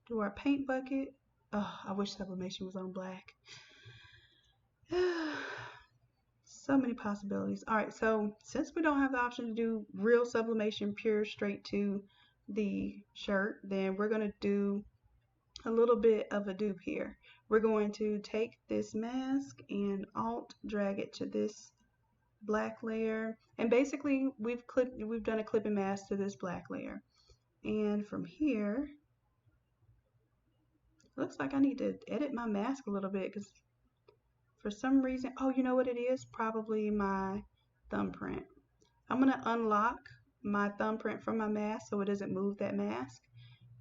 do our paint bucket. Oh, I wish sublimation was on black. So many possibilities. All right, so since we don't have the option to do real sublimation pure straight to the shirt, then we're going to do a little bit of a dupe here. We're going to take this mask and alt drag it to this black layer, and basically we've done a clipping mask to this black layer. And from here, it looks like I need to edit my mask a little bit because for some reason, oh, you know what it is? Probably my thumbprint. I'm going to unlock my thumbprint from my mask so it doesn't move that mask.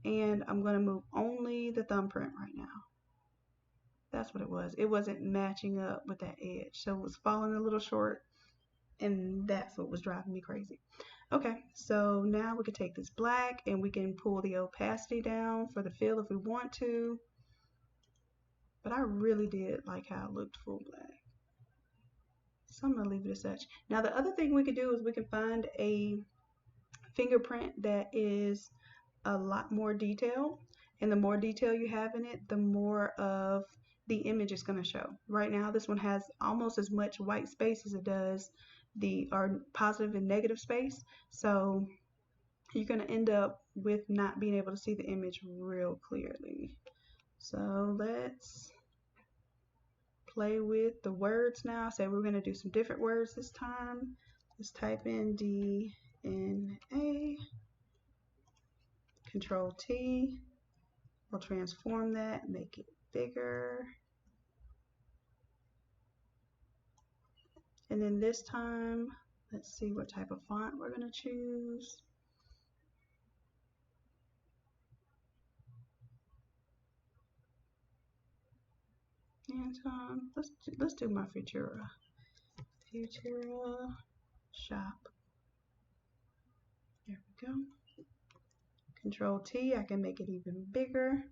And I'm going to move only the thumbprint right now. That's what it was. It wasn't matching up with that edge. So it was falling a little short. And that's what was driving me crazy. Okay, so now we can take this black and we can pull the opacity down for the fill if we want to. But I really did like how it looked full black. So I'm gonna leave it as such. Now the other thing we could do is we can find a fingerprint that is a lot more detailed. And the more detail you have in it, the more of the image is going to show. Right now this one has almost as much white space as it does the positive and negative space. So you're going to end up with not being able to see the image real clearly. So let's play with the words now. Say we're going to do some different words this time. Let's type in DNA, Control T. We'll transform that, make it bigger. And then this time, let's see what type of font we're going to choose. And let's do my Futura shop. There we go. Control T, I can make it even bigger.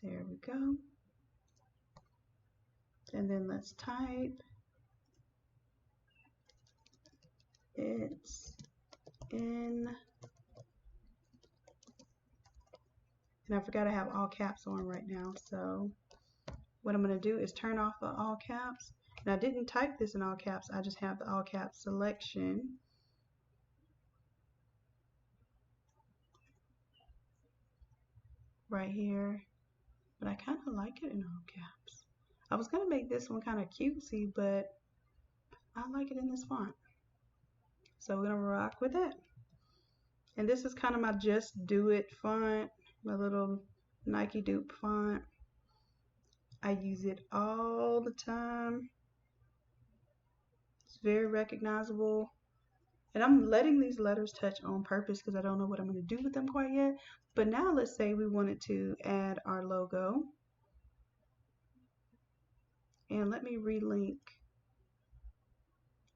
There we go. And then let's type. It's in. And I forgot I have all caps on right now. So what I'm going to do is turn off the all caps. And I didn't type this in all caps. I just have the all caps selection. Right here. But I kind of like it in all caps. I was going to make this one kind of cutesy, but I like it in this font. So we're going to rock with that. And this is kind of my just do it font, my little Nike dupe font. I use it all the time. It's very recognizable. And I'm letting these letters touch on purpose because I don't know what I'm going to do with them quite yet. But now let's say we wanted to add our logo. And let me relink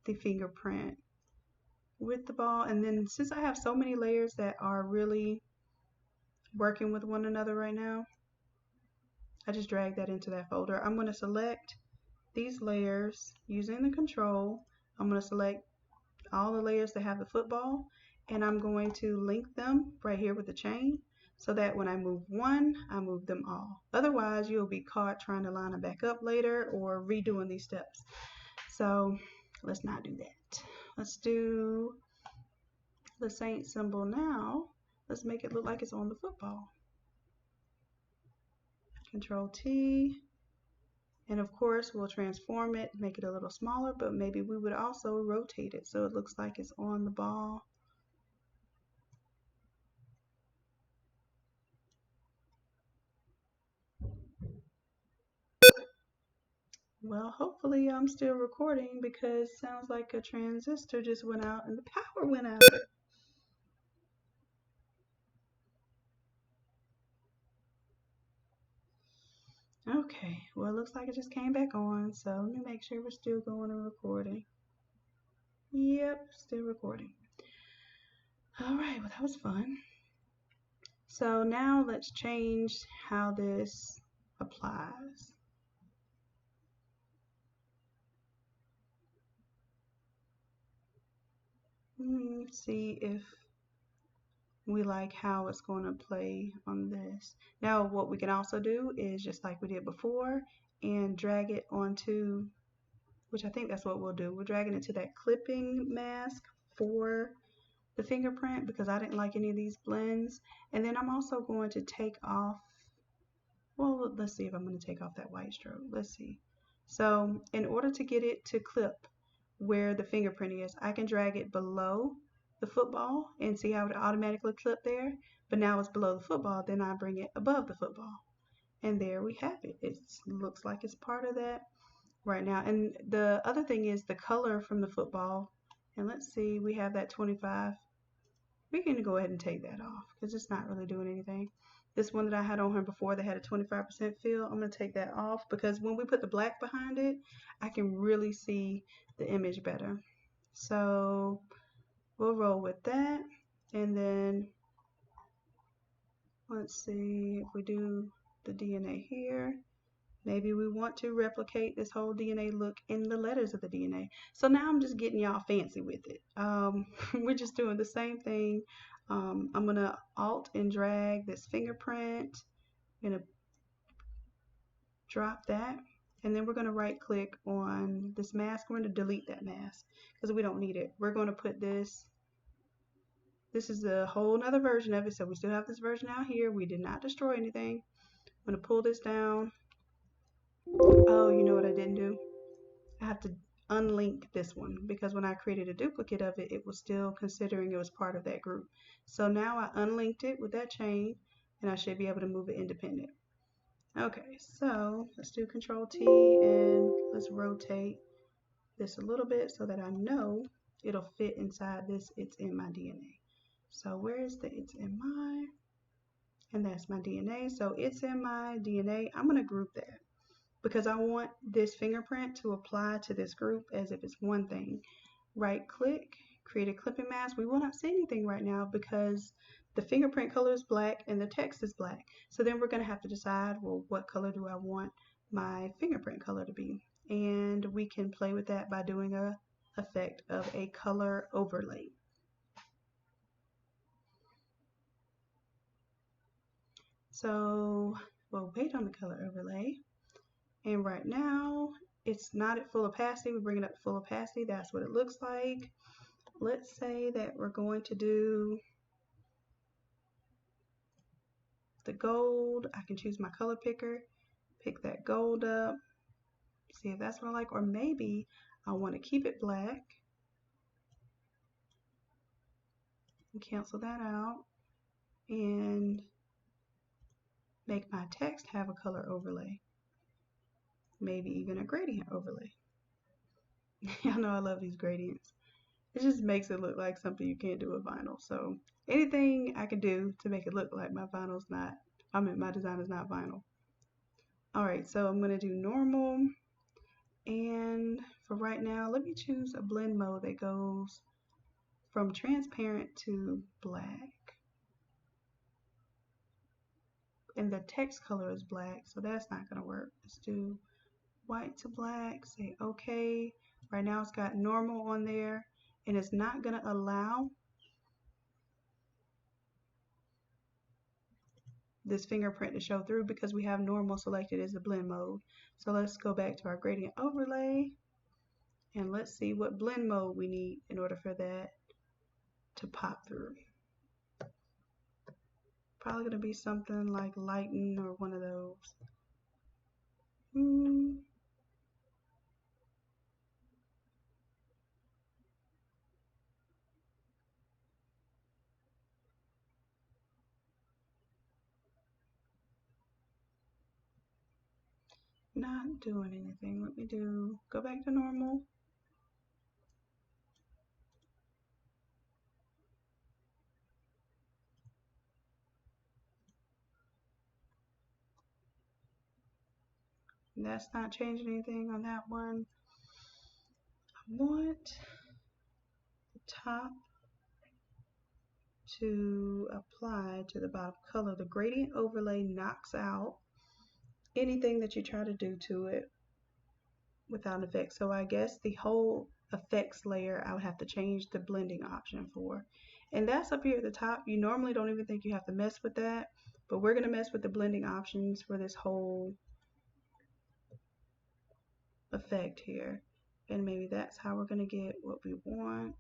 the fingerprint with the ball. And then since I have so many layers that are really working with one another right now, I just drag that into that folder. I'm going to select these layers using the control. I'm going to select all the layers that have the football, and I'm going to link them right here with the chain so that when I move one, I move them all. Otherwise, you'll be caught trying to line them back up later or redoing these steps. So let's not do that. Let's do the Saint symbol now. Let's make it look like it's on the football. Control T. And of course, we'll transform it, make it a little smaller, but maybe we would also rotate it so it looks like it's on the ball. Well, hopefully I'm still recording because it sounds like a transistor just went out and the power went out. Okay, well, it looks like it just came back on, so let me make sure we're still going and recording. Yep, still recording. All right, well, that was fun. So now let's change how this applies. See if we like how it's going to play on this. Now what we can also do is just like we did before and drag it onto, which I think that's what we'll do. We're dragging it to that clipping mask for the fingerprint because I didn't like any of these blends. And then I'm also going to take off, well, let's see if I'm going to take off that white stroke. Let's see. So in order to get it to clip where the fingerprint is, I can drag it below the football and see how it automatically clip there. But now it's below the football, then I bring it above the football. And there we have it. It looks like it's part of that right now. And the other thing is the color from the football. And let's see, we have that 25. We can go ahead and take that off because it's not really doing anything. This one that I had on here before that had a 25% fill, I'm going to take that off because when we put the black behind it, I can really see the image better. So we'll roll with that. And then let's see if we do the DNA here. Maybe we want to replicate this whole DNA look in the letters of the DNA. So now I'm just getting y'all fancy with it. We're just doing the same thing. I'm going to alt and drag this fingerprint. I'm going to drop that. And then we're going to right click on this mask. We're going to delete that mask because we don't need it. We're going to put this. This is a whole nother version of it. So we still have this version out here. We did not destroy anything. I'm going to pull this down. Oh, you know what I didn't do? I have to unlink this one because when I created a duplicate of it, it was still considering it was part of that group. So now I unlinked it with that chain and I should be able to move it independent. Okay, so let's do Control T and let's rotate this a little bit so that I know it'll fit inside this It's in My DNA. So where is the It's in My? And that's my DNA. So It's in My DNA. I'm going to group that because I want this fingerprint to apply to this group as if it's one thing. Right click, create a clipping mask. We will not see anything right now because the fingerprint color is black and the text is black. So then we're going to have to decide, well, what color do I want my fingerprint color to be? And we can play with that by doing a effect of a color overlay. So we'll wait on the color overlay. And right now, it's not at full opacity. We bring it up to full opacity. That's what it looks like. Let's say that we're going to do the gold. I can choose my color picker, pick that gold up, see if that's what I like, or maybe I want to keep it black and cancel that out and make my text have a color overlay, maybe even a gradient overlay. Y'all know I love these gradients. It just makes it look like something you can't do with vinyl. So anything I can do to make it look like my vinyl's not, my design is not vinyl. All right, so I'm gonna do normal. And for right now, let me choose a blend mode that goes from transparent to black. And the text color is black, so that's not gonna work. Let's do white to black, say okay. Right now it's got normal on there, and it's not gonna allow this fingerprint to show through because we have normal selected as the blend mode. So let's go back to our gradient overlay and let's see what blend mode we need in order for that to pop through. Probably gonna be something like lighten or one of those. Not doing anything. Let me go back to normal. That's not changing anything on that one. I want the top to apply to the bottom color. The gradient overlay knocks out anything that you try to do to it without an effect. So I guess the whole effects layer I would have to change the blending option for. And that's up here at the top. You normally don't even think you have to mess with that, but we're going to mess with the blending options for this whole effect here. And maybe that's how we're going to get what we want.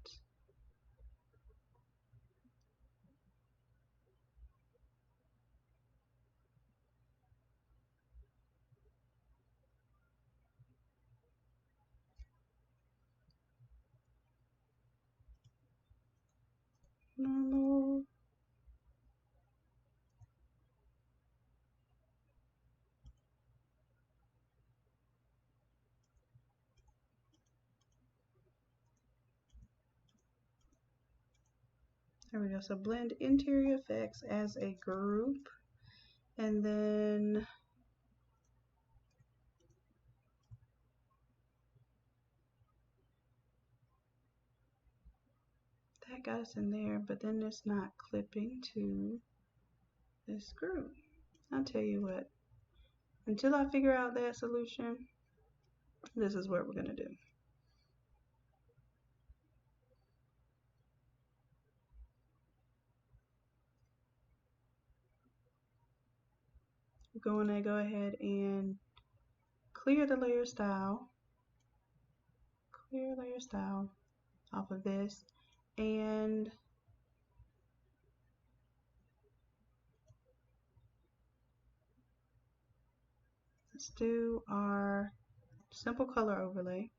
Normal. There we go. So blend interior effects as a group. And then that got us in there, but then it's not clipping to this group. I'll tell you what, until I figure out that solution, this is what we're going to do. We're going to go ahead and clear the layer style, off of this, and let's do our simple color overlay.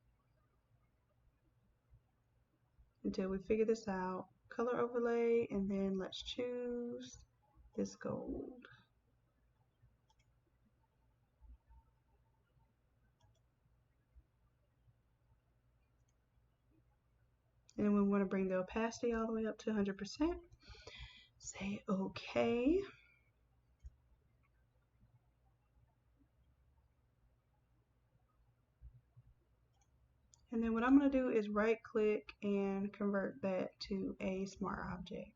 until we figure this out. Color overlay, and then let's choose this gold. And then we want to bring the opacity all the way up to 100%. Say OK. And then what I'm going to do is right click and convert that to a smart object.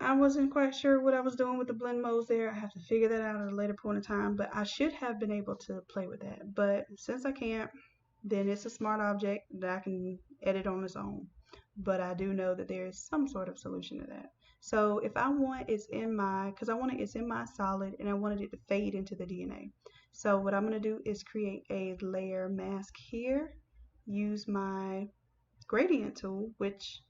I wasn't quite sure what I was doing with the blend modes there. I have to figure that out at a later point in time, but I should have been able to play with that. But since I can't, then it's a smart object that I can edit on its own. But I do know that there is some sort of solution to that. So if I want it's in my, because I want it's in my solid and I wanted it to fade into the DNA. So what I'm going to do is create a layer mask here, use my gradient tool, which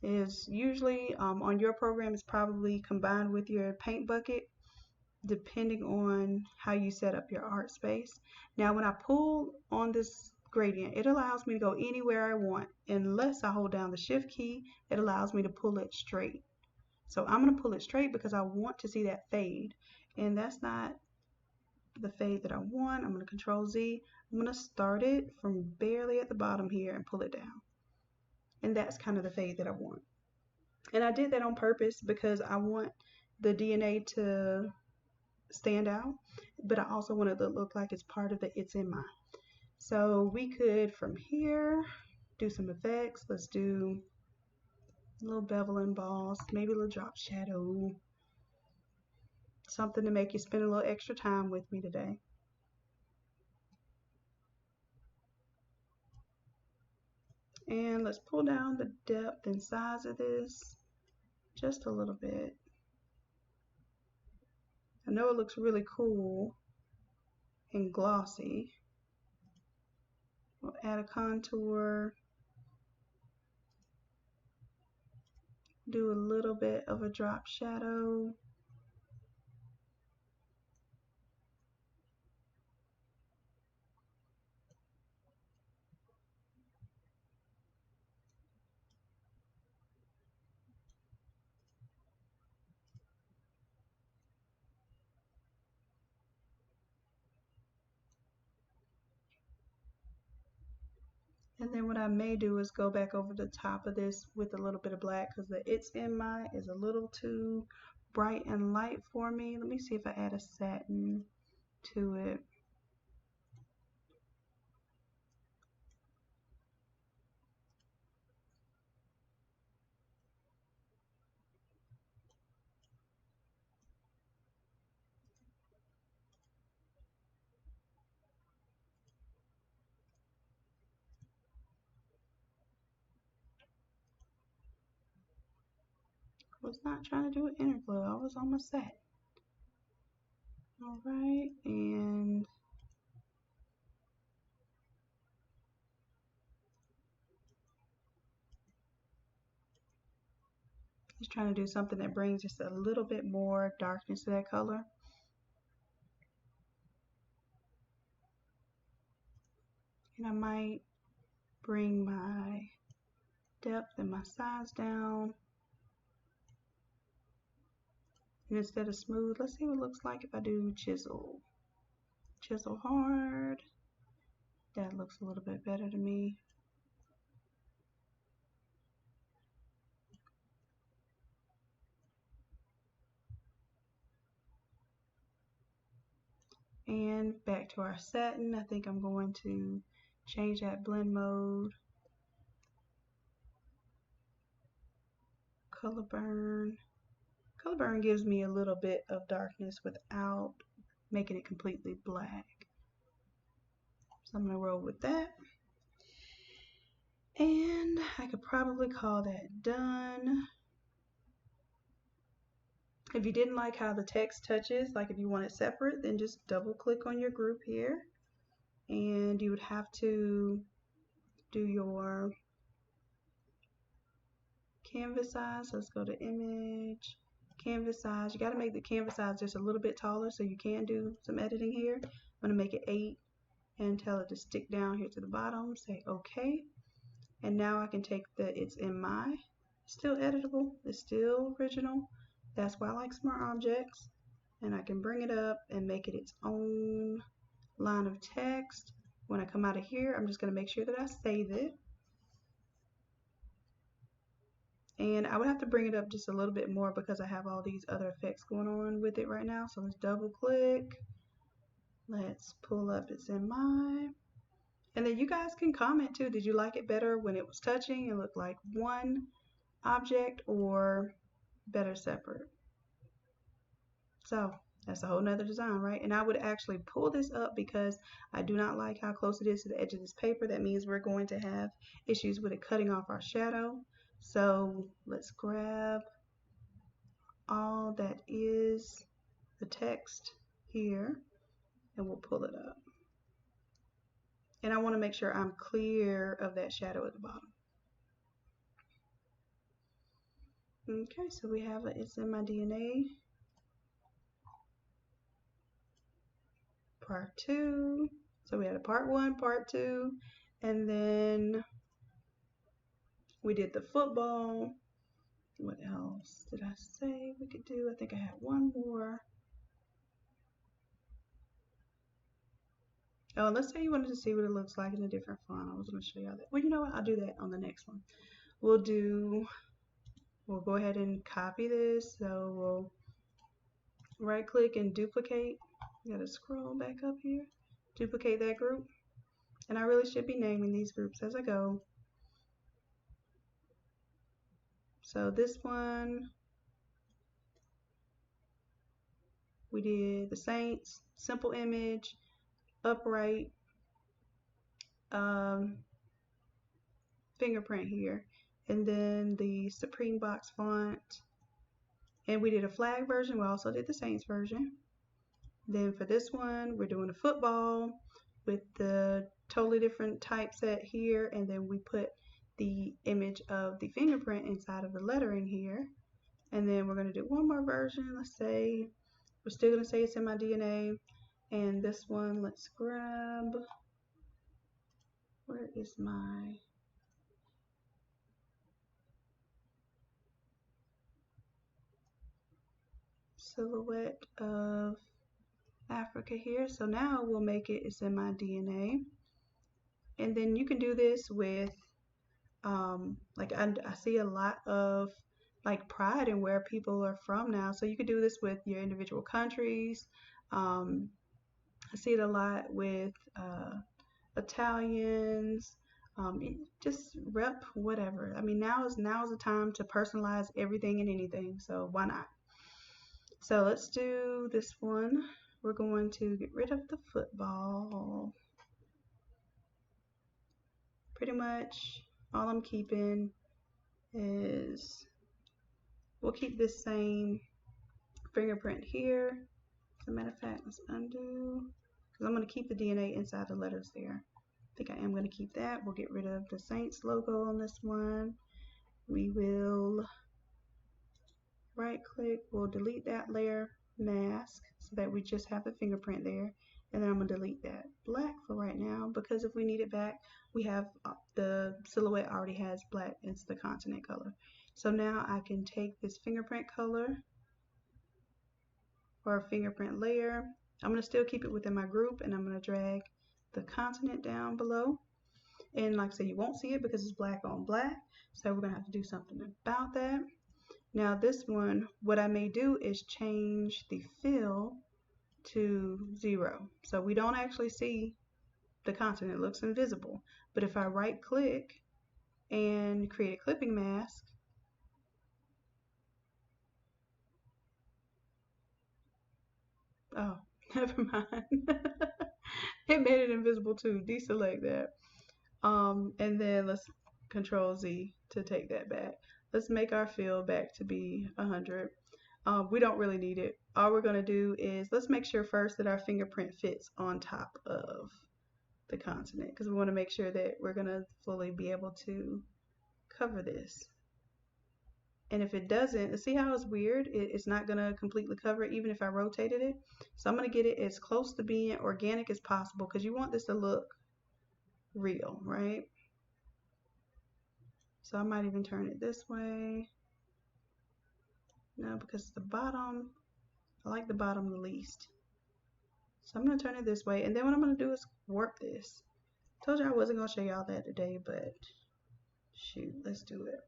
is usually on your program is probably combined with your paint bucket, depending on how you set up your art space. Now when I pull on this gradient, it allows me to go anywhere I want. Unless I hold down the shift key, it allows me to pull it straight. So I'm going to pull it straight because I want to see that fade, and that's not the fade that I want. I'm going to control Z. I'm going to start it from barely at the bottom here and pull it down, and that's kind of the fade that I want. And I did that on purpose because I want the DNA to stand out, but I also want it to look like it's part of the It's in My. So we could from here do some effects. Let's do a little bevel and emboss, maybe a little drop shadow, something to make you spend a little extra time with me today. And let's pull down the depth and size of this just a little bit. I know it looks really cool and glossy. We'll add a contour, do a little bit of a drop shadow. And then what I may do is go back over the top of this with a little bit of black because the It's in My is a little too bright and light for me. Let me see if I add a satin to it. I was not trying to do an inner glow. I was almost set. All right, and just trying to do something that brings just a little bit more darkness to that color. And I might bring my depth and my size down. And instead of smooth, let's see what it looks like if I do chisel. Chisel hard. That looks a little bit better to me. And back to our satin. I think I'm going to change that blend mode. Color burn. Color burn gives me a little bit of darkness without making it completely black. So I'm going to roll with that. And I could probably call that done. If you didn't like how the text touches, like if you want it separate, then just double click on your group here. And you would have to do your canvas size. So let's go to image, canvas size. You got to make the canvas size just a little bit taller so you can do some editing here. I'm going to make it 8 and tell it to stick down here to the bottom. Say OK. And now I can take the It's in My, still editable, it's still original. That's why I like smart objects. And I can bring it up and make it its own line of text. When I come out of here, I'm just going to make sure that I save it. And I would have to bring it up just a little bit more because I have all these other effects going on with it right now. So let's double click. Let's pull up It's in My. And then you guys can comment too. Did you like it better when it was touching and looked like one object, or better separate? So that's a whole nother design, right? And I would actually pull this up because I do not like how close it is to the edge of this paper. That means we're going to have issues with it cutting off our shadow. So let's grab all that is the text here and we'll pull it up. And I want to make sure I'm clear of that shadow at the bottom. Okay, so we have It's in My DNA part 2. So we had a part 1, part 2, and then we did the football. What else did I say we could do? I think I had one more. Oh, let's say you wanted to see what it looks like in a different font. I was going to show you that. Well, you know what? I'll do that on the next one. We'll go ahead and copy this. So we'll right click and duplicate. You gotta scroll back up here. Duplicate that group. And I really should be naming these groups as I go. So this one, we did the Saints, simple image, upright, fingerprint here, and then the Supreme box font. And we did a flag version. We also did the Saints version. Then for this one, we're doing a football with the totally different typeset here, and then we put the image of the fingerprint inside of the letter in here. And then we're going to do one more version. Let's say we're still going to say It's in My DNA. And this one, let's grab, where is my silhouette of Africa here? So now we'll make it It's in My DNA. And then you can do this with like I see a lot of like pride in where people are from now, so you could do this with your individual countries. I see it a lot with Italians. Just rep whatever. I mean, now is the time to personalize everything and anything, so why not? So let's do this one. We're going to get rid of the football. Pretty much all I'm keeping is, we'll keep this same fingerprint here. As a matter of fact, let's undo, because I'm going to keep the DNA inside the letters there. I think I am going to keep that. We'll get rid of the Saints logo on this one. We will right click, we'll delete that layer mask so that we just have the fingerprint there. And then I'm going to delete that black for right now, because if we need it back, we have the silhouette already has black. It's the continent color. So now I can take this fingerprint color or fingerprint layer. I'm going to still keep it within my group, and I'm going to drag the continent down below. And like I said, you won't see it because it's black on black. So we're going to have to do something about that. Now this one, what I may do is change the fill to 0. So we don't actually see the continent, it looks invisible. But if I right click and create a clipping mask, oh, never mind. It made it invisible too. Deselect that. And then let's Control Z to take that back. Let's make our fill back to be 100. We don't really need it. All we're going to do is, let's make sure first that our fingerprint fits on top of the continent, because we want to make sure that we're going to fully be able to cover this. And if it doesn't, see how it's weird? It's not going to completely cover it even if I rotated it. So I'm going to get it as close to being organic as possible, because you want this to look real, right? So I might even turn it this way. No, because the bottom, I like the bottom the least. So I'm going to turn it this way. And then what I'm going to do is warp this. Told you I wasn't going to show y'all that today, but shoot, let's do it.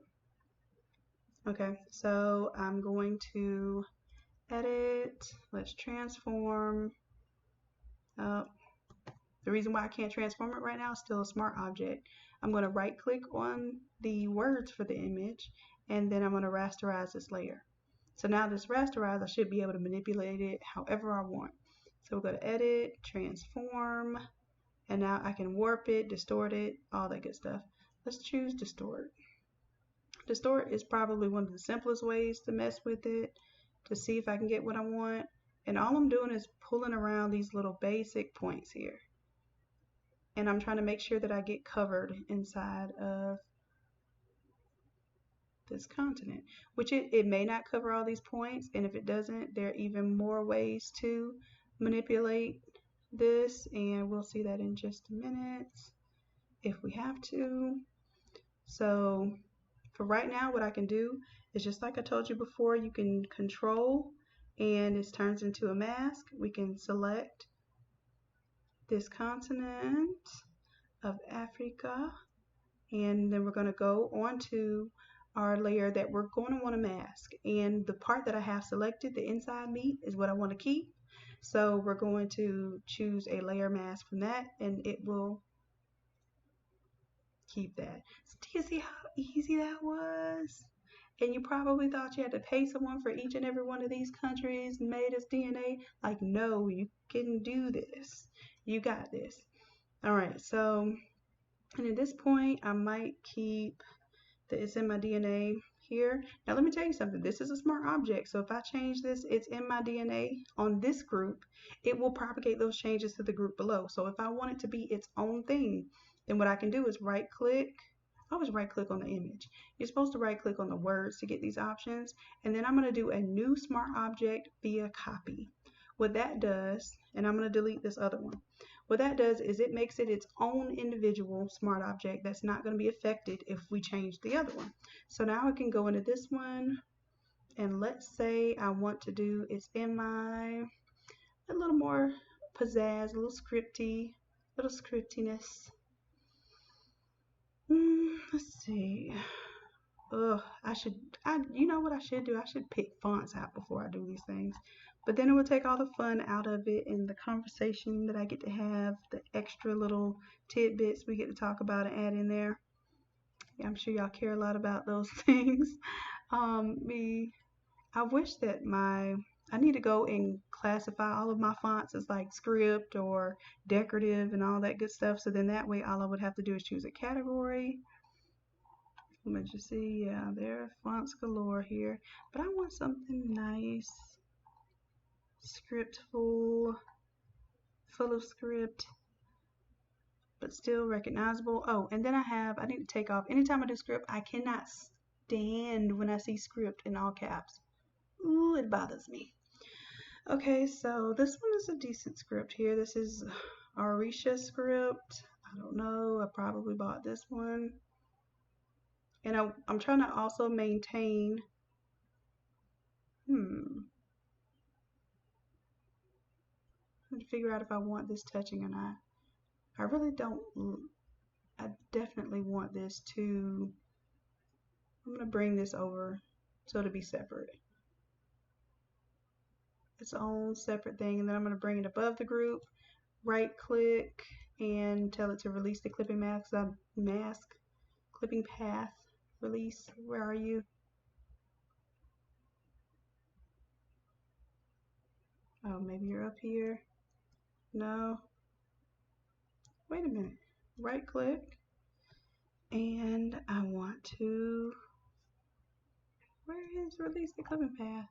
Okay, so I'm going to edit. Let's transform. The reason why I can't transform it right now is still a smart object. I'm going to right click on the words for the image, and then I'm going to rasterize this layer. So now this rasterize, I should be able to manipulate it however I want. So we'll go to edit, transform, and now I can warp it, distort it, all that good stuff. Let's choose distort. Distort is probably one of the simplest ways to mess with it, to see if I can get what I want. And all I'm doing is pulling around these little basic points here. And I'm trying to make sure that I get covered inside of this continent, which it may not cover all these points, and if it doesn't, there are even more ways to manipulate this, and we'll see that in just a minute if we have to. So for right now, what I can do is just like I told you before, you can control and it turns into a mask. We can select this continent of Africa, and then we're going to go on to our layer that we're going to want to mask, and the part that I have selected, the inside meat, is what I want to keep. So we're going to choose a layer mask from that, and it will keep that. So do you see how easy that was? And you probably thought you had to pay someone for each and every one of these countries made as DNA. Like, no, you can do this. You got this. All right, so, and at this point, I might keep the It's in My DNA here. Now, let me tell you something. This is a smart object. So if I change this, It's in My DNA on this group, it will propagate those changes to the group below. So if I want it to be its own thing, then what I can do is right click. I always right click on the image. You're supposed to right click on the words to get these options. And then I'm going to do a new smart object via copy. What that does, and I'm going to delete this other one. What that does is it makes it its own individual smart object that's not going to be affected if we change the other one. So now I can go into this one, and let's say I want to do It's in My, a little more pizzazz, a little scriptiness. Let's see. You know what I should do? I should pick fonts out before I do these things. But then it would take all the fun out of it and the conversation that I get to have, the extra little tidbits we get to talk about and add in there. Yeah, I'm sure y'all care a lot about those things. I wish that I need to go and classify all of my fonts as like script or decorative and all that good stuff. So then that way all I would have to do is choose a category. Let me just see, yeah, there are fonts galore here, but I want something nice, full of script, but still recognizable. Oh, and then I need to take off, anytime I do script, I cannot stand when I see script in all caps. Ooh, it bothers me. Okay, so this one is a decent script here. This is Arisha script. I don't know, I probably bought this one. And I'm trying to also maintain, I'm trying to figure out if I want this touching or not. I really don't, I definitely want this to, I'm going to bring this over so it'll be separate. Its own separate thing, and then I'm going to bring it above the group, right click, and tell it to release the clipping mask, clipping path, release, where are you? Oh, maybe you're up here. No. Wait a minute. Right click, and I want to, where is release the clipping path?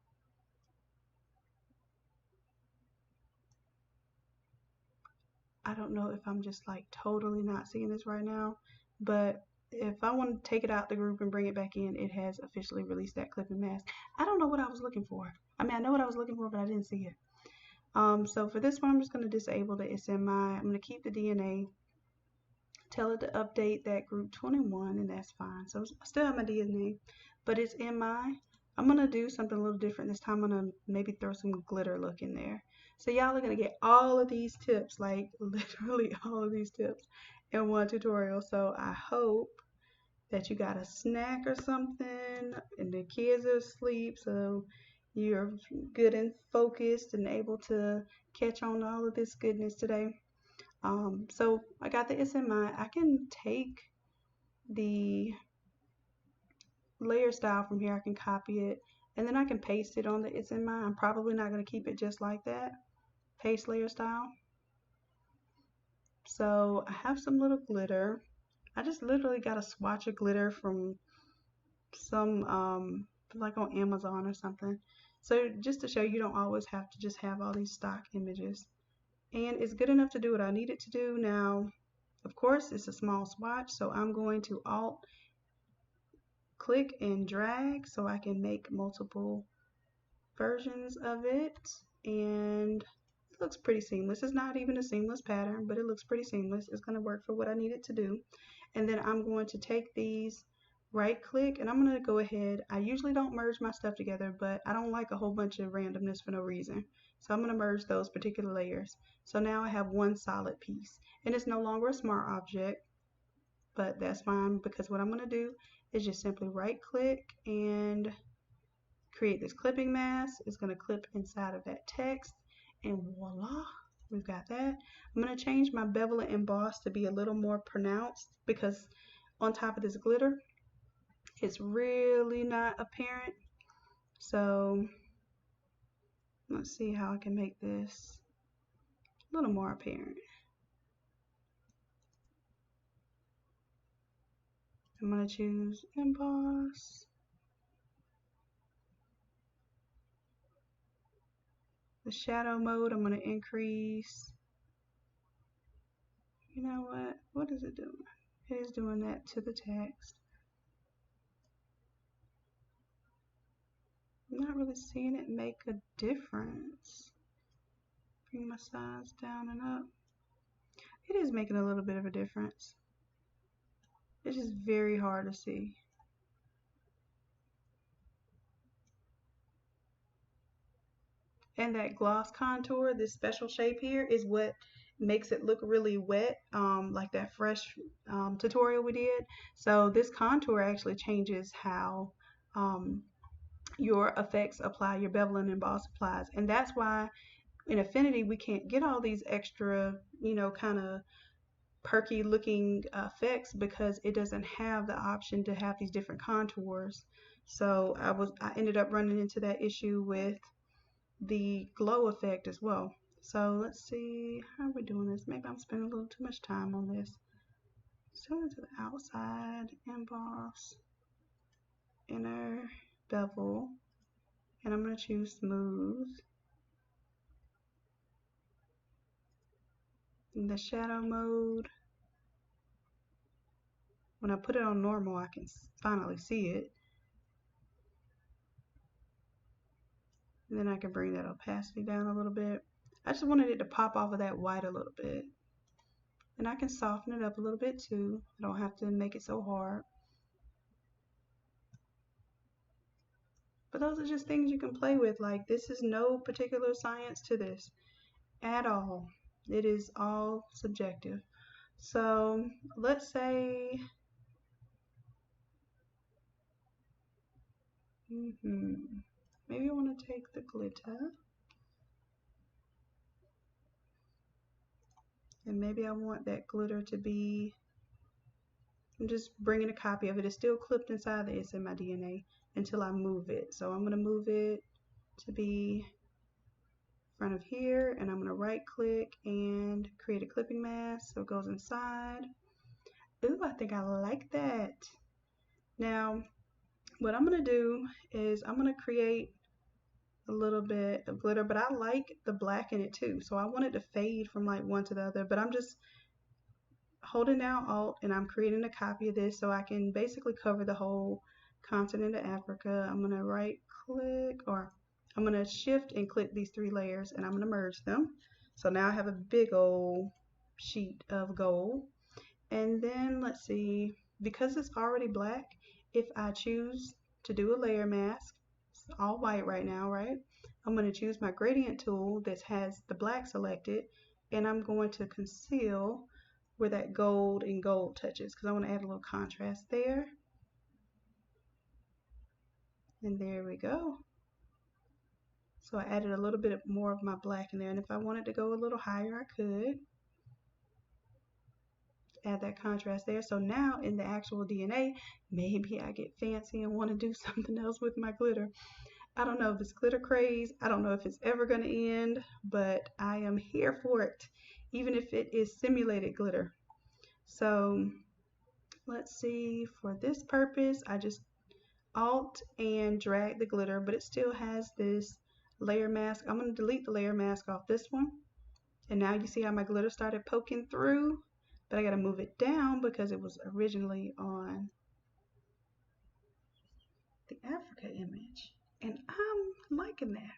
I don't know if I'm just like totally not seeing this right now, but if I want to take it out the group and bring it back in, it has officially released that clipping mask. I don't know what I was looking for. I mean, I know what I was looking for, but I didn't see it. So for this one, I'm just going to disable the I'm going to keep the DNA. tell it to update that group 21, and that's fine. So I still have my DNA, but it's in my, I'm gonna do something a little different this time. I'm gonna maybe throw some glitter look in there. So y'all are gonna get all of these tips, like literally all of these tips in one tutorial. So I hope that you got a snack or something and the kids are asleep, so you're good and focused and able to catch on all of this goodness today. So I got the SMI. I can take the layer style from here. I can copy it and then I can paste it on the SMI. I'm probably not going to keep it just like that. Paste layer style. So I have some little glitter. I just literally got a swatch of glitter from some like on Amazon or something. So just to show you don't always have to just have all these stock images. And it's good enough to do what I need it to do. Now, of course, it's a small swatch, so I'm going to Alt click and drag so I can make multiple versions of it. And it looks pretty seamless. It's not even a seamless pattern, but it looks pretty seamless. It's going to work for what I need it to do. And then I'm going to take these, right click, and I'm going to go ahead. I usually don't merge my stuff together, but I don't like a whole bunch of randomness for no reason. So I'm going to merge those particular layers. So now I have one solid piece, and it's no longer a smart object, but that's fine because what I'm going to do is just simply right click and create this clipping mask. It's going to clip inside of that text, and voila, we've got that. I'm going to change my bevel and emboss to be a little more pronounced because on top of this glitter, it's really not apparent. So let's see how I can make this a little more apparent. I'm going to choose emboss. The shadow mode, I'm going to increase. You know what? What is it doing? It is doing that to the text. I'm not really seeing it make a difference. Bring my size down and up. It is making a little bit of a difference. It's just very hard to see. And that gloss contour, this special shape here, is what makes it look really wet, like that fresh tutorial we did. So this contour actually changes how your effects apply, your bevel and emboss applies. And that's why in Affinity we can't get all these extra, you know, kind of perky looking effects because it doesn't have the option to have these different contours. So I ended up running into that issue with the glow effect as well. So let's see, how are we doing this? Maybe I'm spending a little too much time on this. So to the outside, emboss, inner bevel, and I'm going to choose smooth. In the shadow mode, when I put it on normal, I can finally see it. And then I can bring that opacity down a little bit. I just wanted it to pop off of that white a little bit. And I can soften it up a little bit too. I don't have to make it so hard. But those are just things you can play with. Like, this is no particular science to this at all. It is all subjective. So let's say maybe I want to take the glitter, and maybe I want that glitter to be, I'm just bringing a copy of it. It's still clipped inside the SMI DNA until I move it. So I'm going to move it to be in front of here, and I'm going to right click and create a clipping mask so it goes inside. Ooh, I think I like that. Now what I'm going to do is I'm going to create a little bit of glitter, but I like the black in it too, so I want it to fade from like one to the other. But I'm just holding down Alt and I'm creating a copy of this so I can basically cover the whole continent of Africa. I'm going to right click, or I'm going to shift and click these three layers, and I'm going to merge them. So now I have a big old sheet of gold. And then let's see, because it's already black, if I choose to do a layer mask, it's all white right now, right? I'm going to choose my gradient tool that has the black selected, and I'm going to conceal where that gold and gold touches because I want to add a little contrast there. And there we go. So I added a little bit more of my black in there, and if I wanted to go a little higher, I could add that contrast there. So now in the actual DNA, maybe I get fancy and want to do something else with my glitter. I don't know, this glitter craze, I don't know if it's ever going to end, but I am here for it, even if it is simulated glitter. So let's see, for this purpose, I just Alt and drag the glitter, but it still has this layer mask. I'm going to delete the layer mask off this one. And now you see how my glitter started poking through, but I got to move it down because it was originally on the Africa image. And I'm liking that.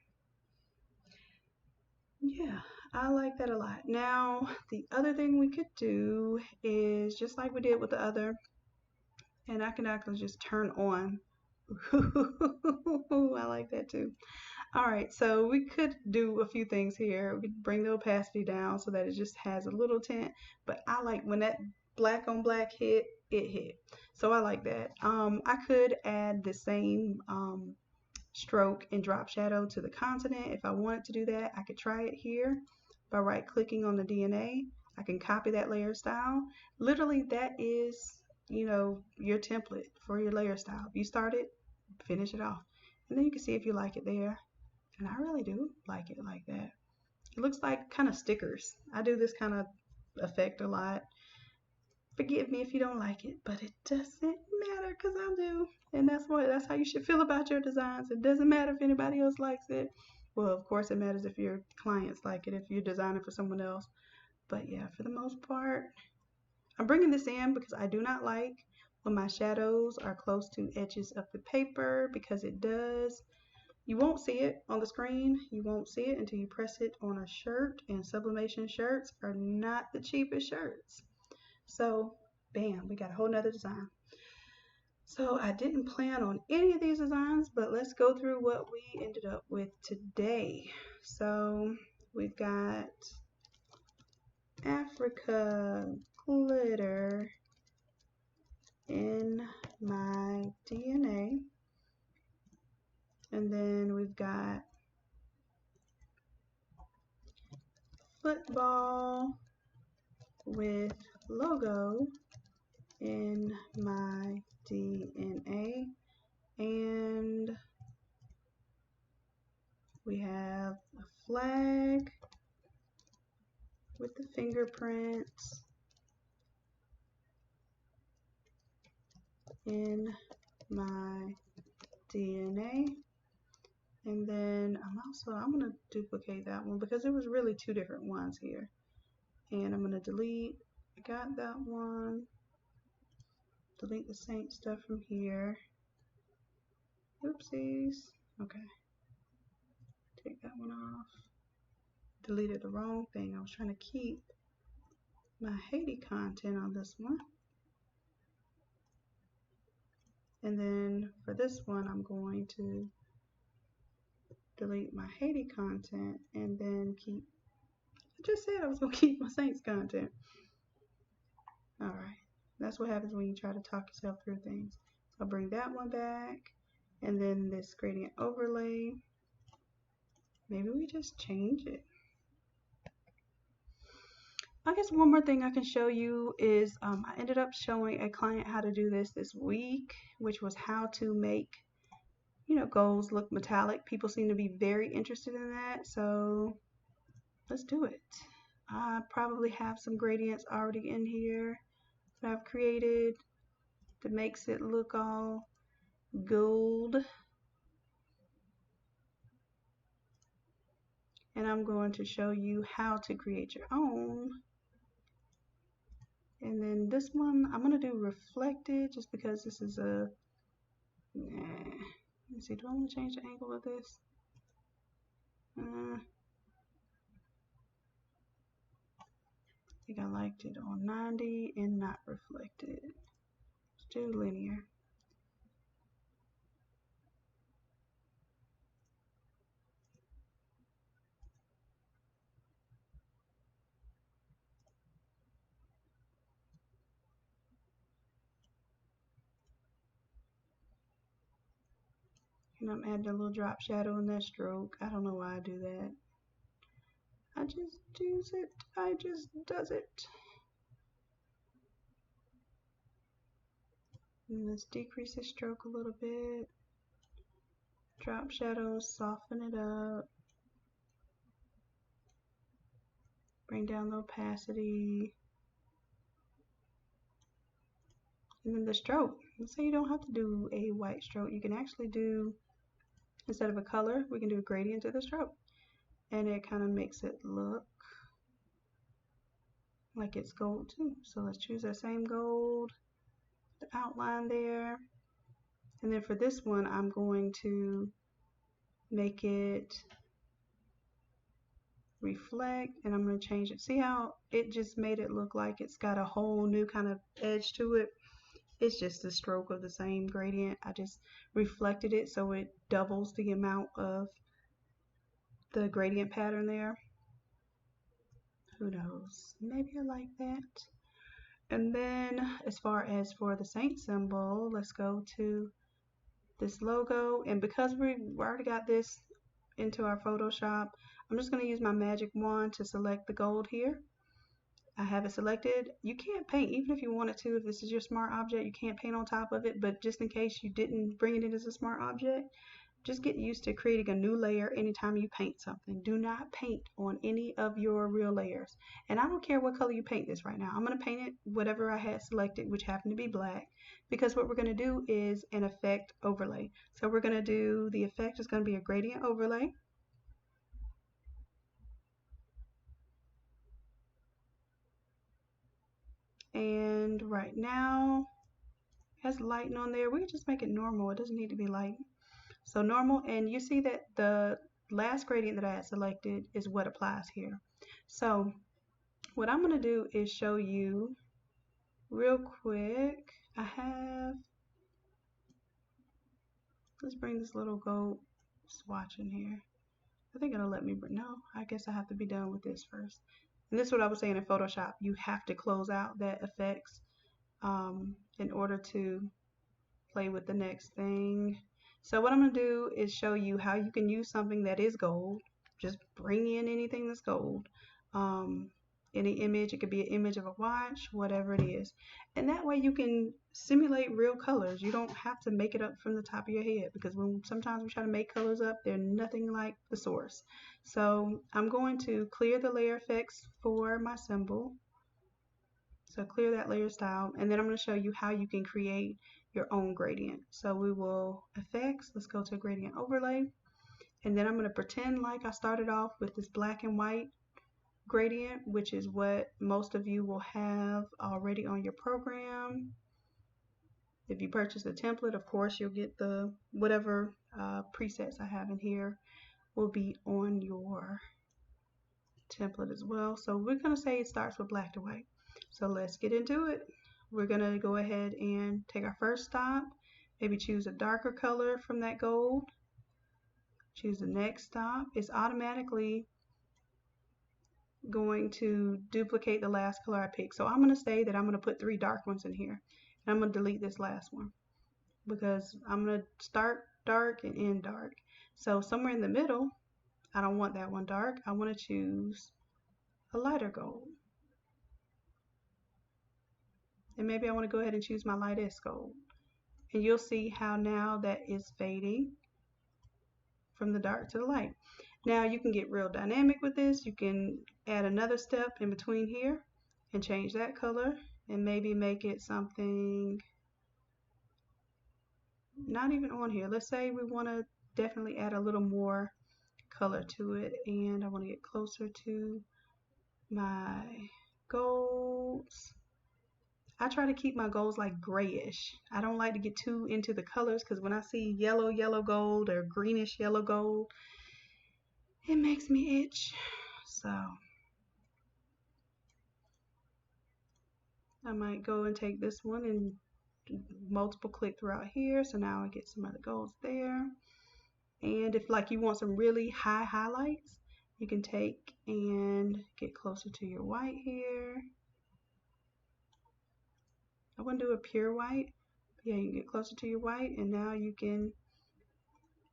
Yeah, I like that a lot. Now, the other thing we could do is just like we did with the other, and I can actually just turn on. I like that too. All right, so we could do a few things here. We could bring the opacity down so that it just has a little tint, but I like when that black on black hit, it hit. So I like that. I could add the same stroke and drop shadow to the continent. If I wanted to do that, I could try it here by right clicking on the DNA. I can copy that layer style. Literally, that is, you know, your template for your layer style. If you start it, finish it off. And then you can see if you like it there. And I really do like it like that. It looks like kind of stickers. I do this kind of effect a lot. Forgive me if you don't like it, but it doesn't matter because I do. And that's how you should feel about your designs. It doesn't matter if anybody else likes it. Well, of course it matters if your clients like it, if you're designing for someone else. But yeah, for the most part, I'm bringing this in because I do not like when my shadows are close to edges of the paper because it does. You won't see it on the screen. You won't see it until you press it on a shirt, and sublimation shirts are not the cheapest shirts. So, bam, we got a whole nother design. So I didn't plan on any of these designs, but let's go through what we ended up with today. So we've got Africa glitter in my DNA. And then we've got football with logo in my DNA. And we have a flag with the fingerprints in my DNA. And then I'm going to duplicate that one because there was really two different ones here. And I'm going to delete, I got that one. Delete the Saint stuff from here. Oopsies. Okay. Take that one off. Deleted the wrong thing. I was trying to keep my Haiti content on this one. And then for this one, I'm going to delete my Haiti content and then keep, I just said I was going to keep my Saints content. All right. That's what happens when you try to talk yourself through things. So I'll bring that one back. And then this gradient overlay. Maybe we just change it. I guess one more thing I can show you is I ended up showing a client how to do this week, which was how to make, you know, golds look metallic. People seem to be very interested in that, so let's do it. I probably have some gradients already in here that I've created that makes it look all gold. And I'm going to show you how to create your own. And then this one, I'm going to do reflected just because this is a, let me see, do I want to change the angle of this? think I liked it on 90 and not reflected. Let's do linear. And I'm adding a little drop shadow in that stroke. I don't know why I do that. I just does it. I just does it. And let's decrease the stroke a little bit. Drop shadows, soften it up. Bring down the opacity. And then the stroke. Let's say you don't have to do a white stroke. You can actually do, instead of a color, we can do a gradient to the stroke. And it kind of makes it look like it's gold too. So let's choose that same gold, the outline there. And then for this one, I'm going to make it reflect, and I'm going to change it. See how it just made it look like it's got a whole new kind of edge to it? It's just a stroke of the same gradient. I just reflected it so it doubles the amount of the gradient pattern there. Who knows? Maybe I like that. And then as far as for the saint symbol, let's go to this logo. And because we already got this into our Photoshop, I'm just going to use my magic wand to select the gold here. I have it selected. You can't paint, even if you wanted to. If this is your smart object, you can't paint on top of it, but just in case you didn't bring it in as a smart object, just get used to creating a new layer anytime you paint something. Do not paint on any of your real layers. And I don't care what color you paint this right now. I'm going to paint it whatever I had selected, which happened to be black, because what we're going to do is an effect overlay. So we're going to do, the effect is going to be a gradient overlay. And right now, it has lighting on there. We can just make it normal. It doesn't need to be light. So normal, and you see that the last gradient that I had selected is what applies here. So what I'm going to do is show you real quick. Let's bring this little gold swatch in here. I think it'll let me, no, I guess I have to be done with this first. And this is what I was saying in Photoshop. You have to close out that effects in order to play with the next thing. So what I'm going to do is show you how you can use something that is gold. Just bring in anything that's gold. Any image, it could be an image of a watch, whatever it is. And that way you can simulate real colors. You don't have to make it up from the top of your head, because when sometimes we try to make colors up, they're nothing like the source. So I'm going to clear the layer effects for my symbol. So clear that layer style, and then I'm going to show you how you can create your own gradient. So we will effects, let's go to gradient overlay, and then I'm going to pretend like I started off with this black and white gradient, which is what most of you will have already on your program. If you purchase a template, of course you'll get the whatever presets I have in here will be on your template as well. So we're going to say it starts with black to white. So let's get into it. We're going to go ahead and take our first stop, maybe choose a darker color from that gold, choose the next stop. It's automatically going to duplicate the last color I picked. So I'm going to say that I'm going to put 3 dark ones in here, and I'm going to delete this last one because I'm going to start dark and end dark. So somewhere in the middle, I don't want that one dark. I want to choose a lighter gold. And maybe I want to go ahead and choose my lightest gold. And you'll see how now that is fading from the dark to the light. Now you can get real dynamic with this. You can add another step in between here and change that color and maybe make it something not even on here. Let's say we want to definitely add a little more color to it, and I want to get closer to my golds. I try to keep my golds like grayish. I don't like to get too into the colors, because when I see yellow gold or greenish yellow gold, it makes me itch. So I might go and take this one and multiple click throughout here. So now I get some other golds there. And if like you want some really high highlights, you can take and get closer to your white here. I wouldn't do a pure white. Yeah, you can get closer to your white, and now you can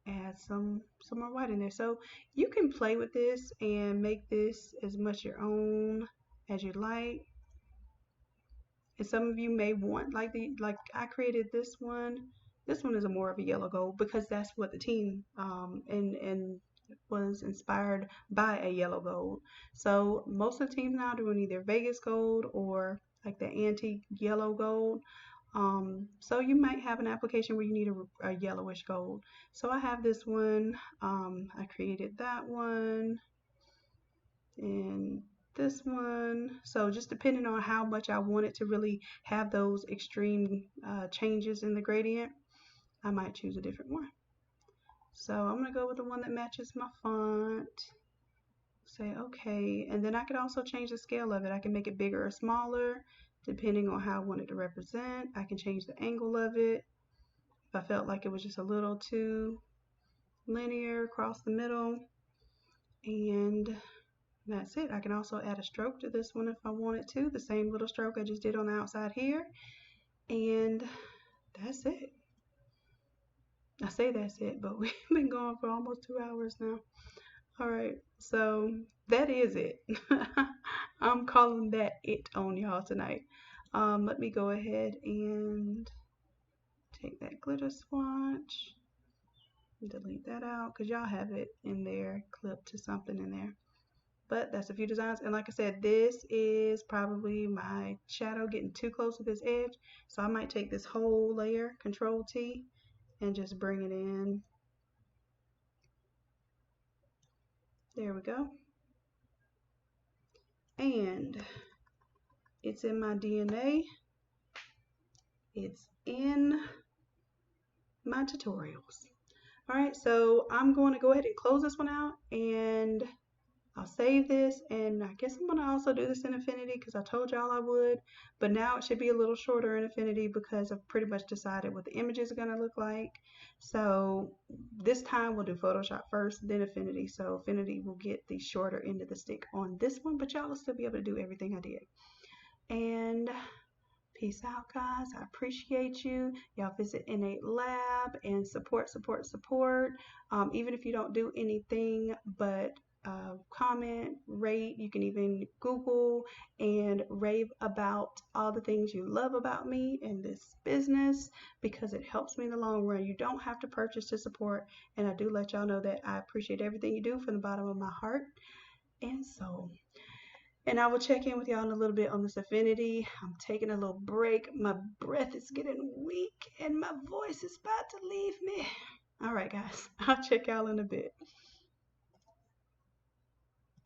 add some more white in there. So you can play with this and make this as much your own as you like. And some of you may want like I created this one. This one is a more of a yellow gold because that's what the team and was inspired by a yellow gold. So most of the teams now are doing either Vegas gold or like the antique yellow gold. So you might have an application where you need a yellowish gold. So I have this one. I created that one and this one. So just depending on how much I want it to really have those extreme changes in the gradient, I might choose a different one. So I'm going to go with the one that matches my font. Say okay, and then I could also change the scale of it. I can make it bigger or smaller depending on how I want it to represent. I can change the angle of it if I felt like it was just a little too linear across the middle. And that's it. I can also add a stroke to this one if I wanted to, the same little stroke I just did on the outside here. And that's it. I say that's it, but we've been going for almost 2 hours now. All right, so that is it. I'm calling that it on y'all tonight. Let me go ahead and take that glitter swatch, delete that out because y'all have it in there, clipped to something in there. But that's a few designs, and like I said, this is probably my shadow getting too close to this edge, so I might take this whole layer, Control T, and just bring it in. There we go. And it's in my DNA. It's in my tutorials. All right, so I'm going to go ahead and close this one out, and I'll save this, and I guess I'm going to also do this in Affinity because I told y'all I would, but now it should be a little shorter in Affinity because I've pretty much decided what the images are going to look like. So this time we'll do Photoshop first, then Affinity. So Affinity will get the shorter end of the stick on this one, but y'all will still be able to do everything I did. And peace out, guys. I appreciate you. Y'all visit Innate Lab and support. Even if you don't do anything but comment, rate, you can even Google and rave about all the things you love about me and this business because it helps me in the long run. You don't have to purchase to support, and I do let y'all know that I appreciate everything you do from the bottom of my heart and soul. And I will check in with y'all in a little bit on this Affinity. I'm taking a little break. My breath is getting weak and my voice is about to leave me. All right, guys. I'll check y'all in a bit.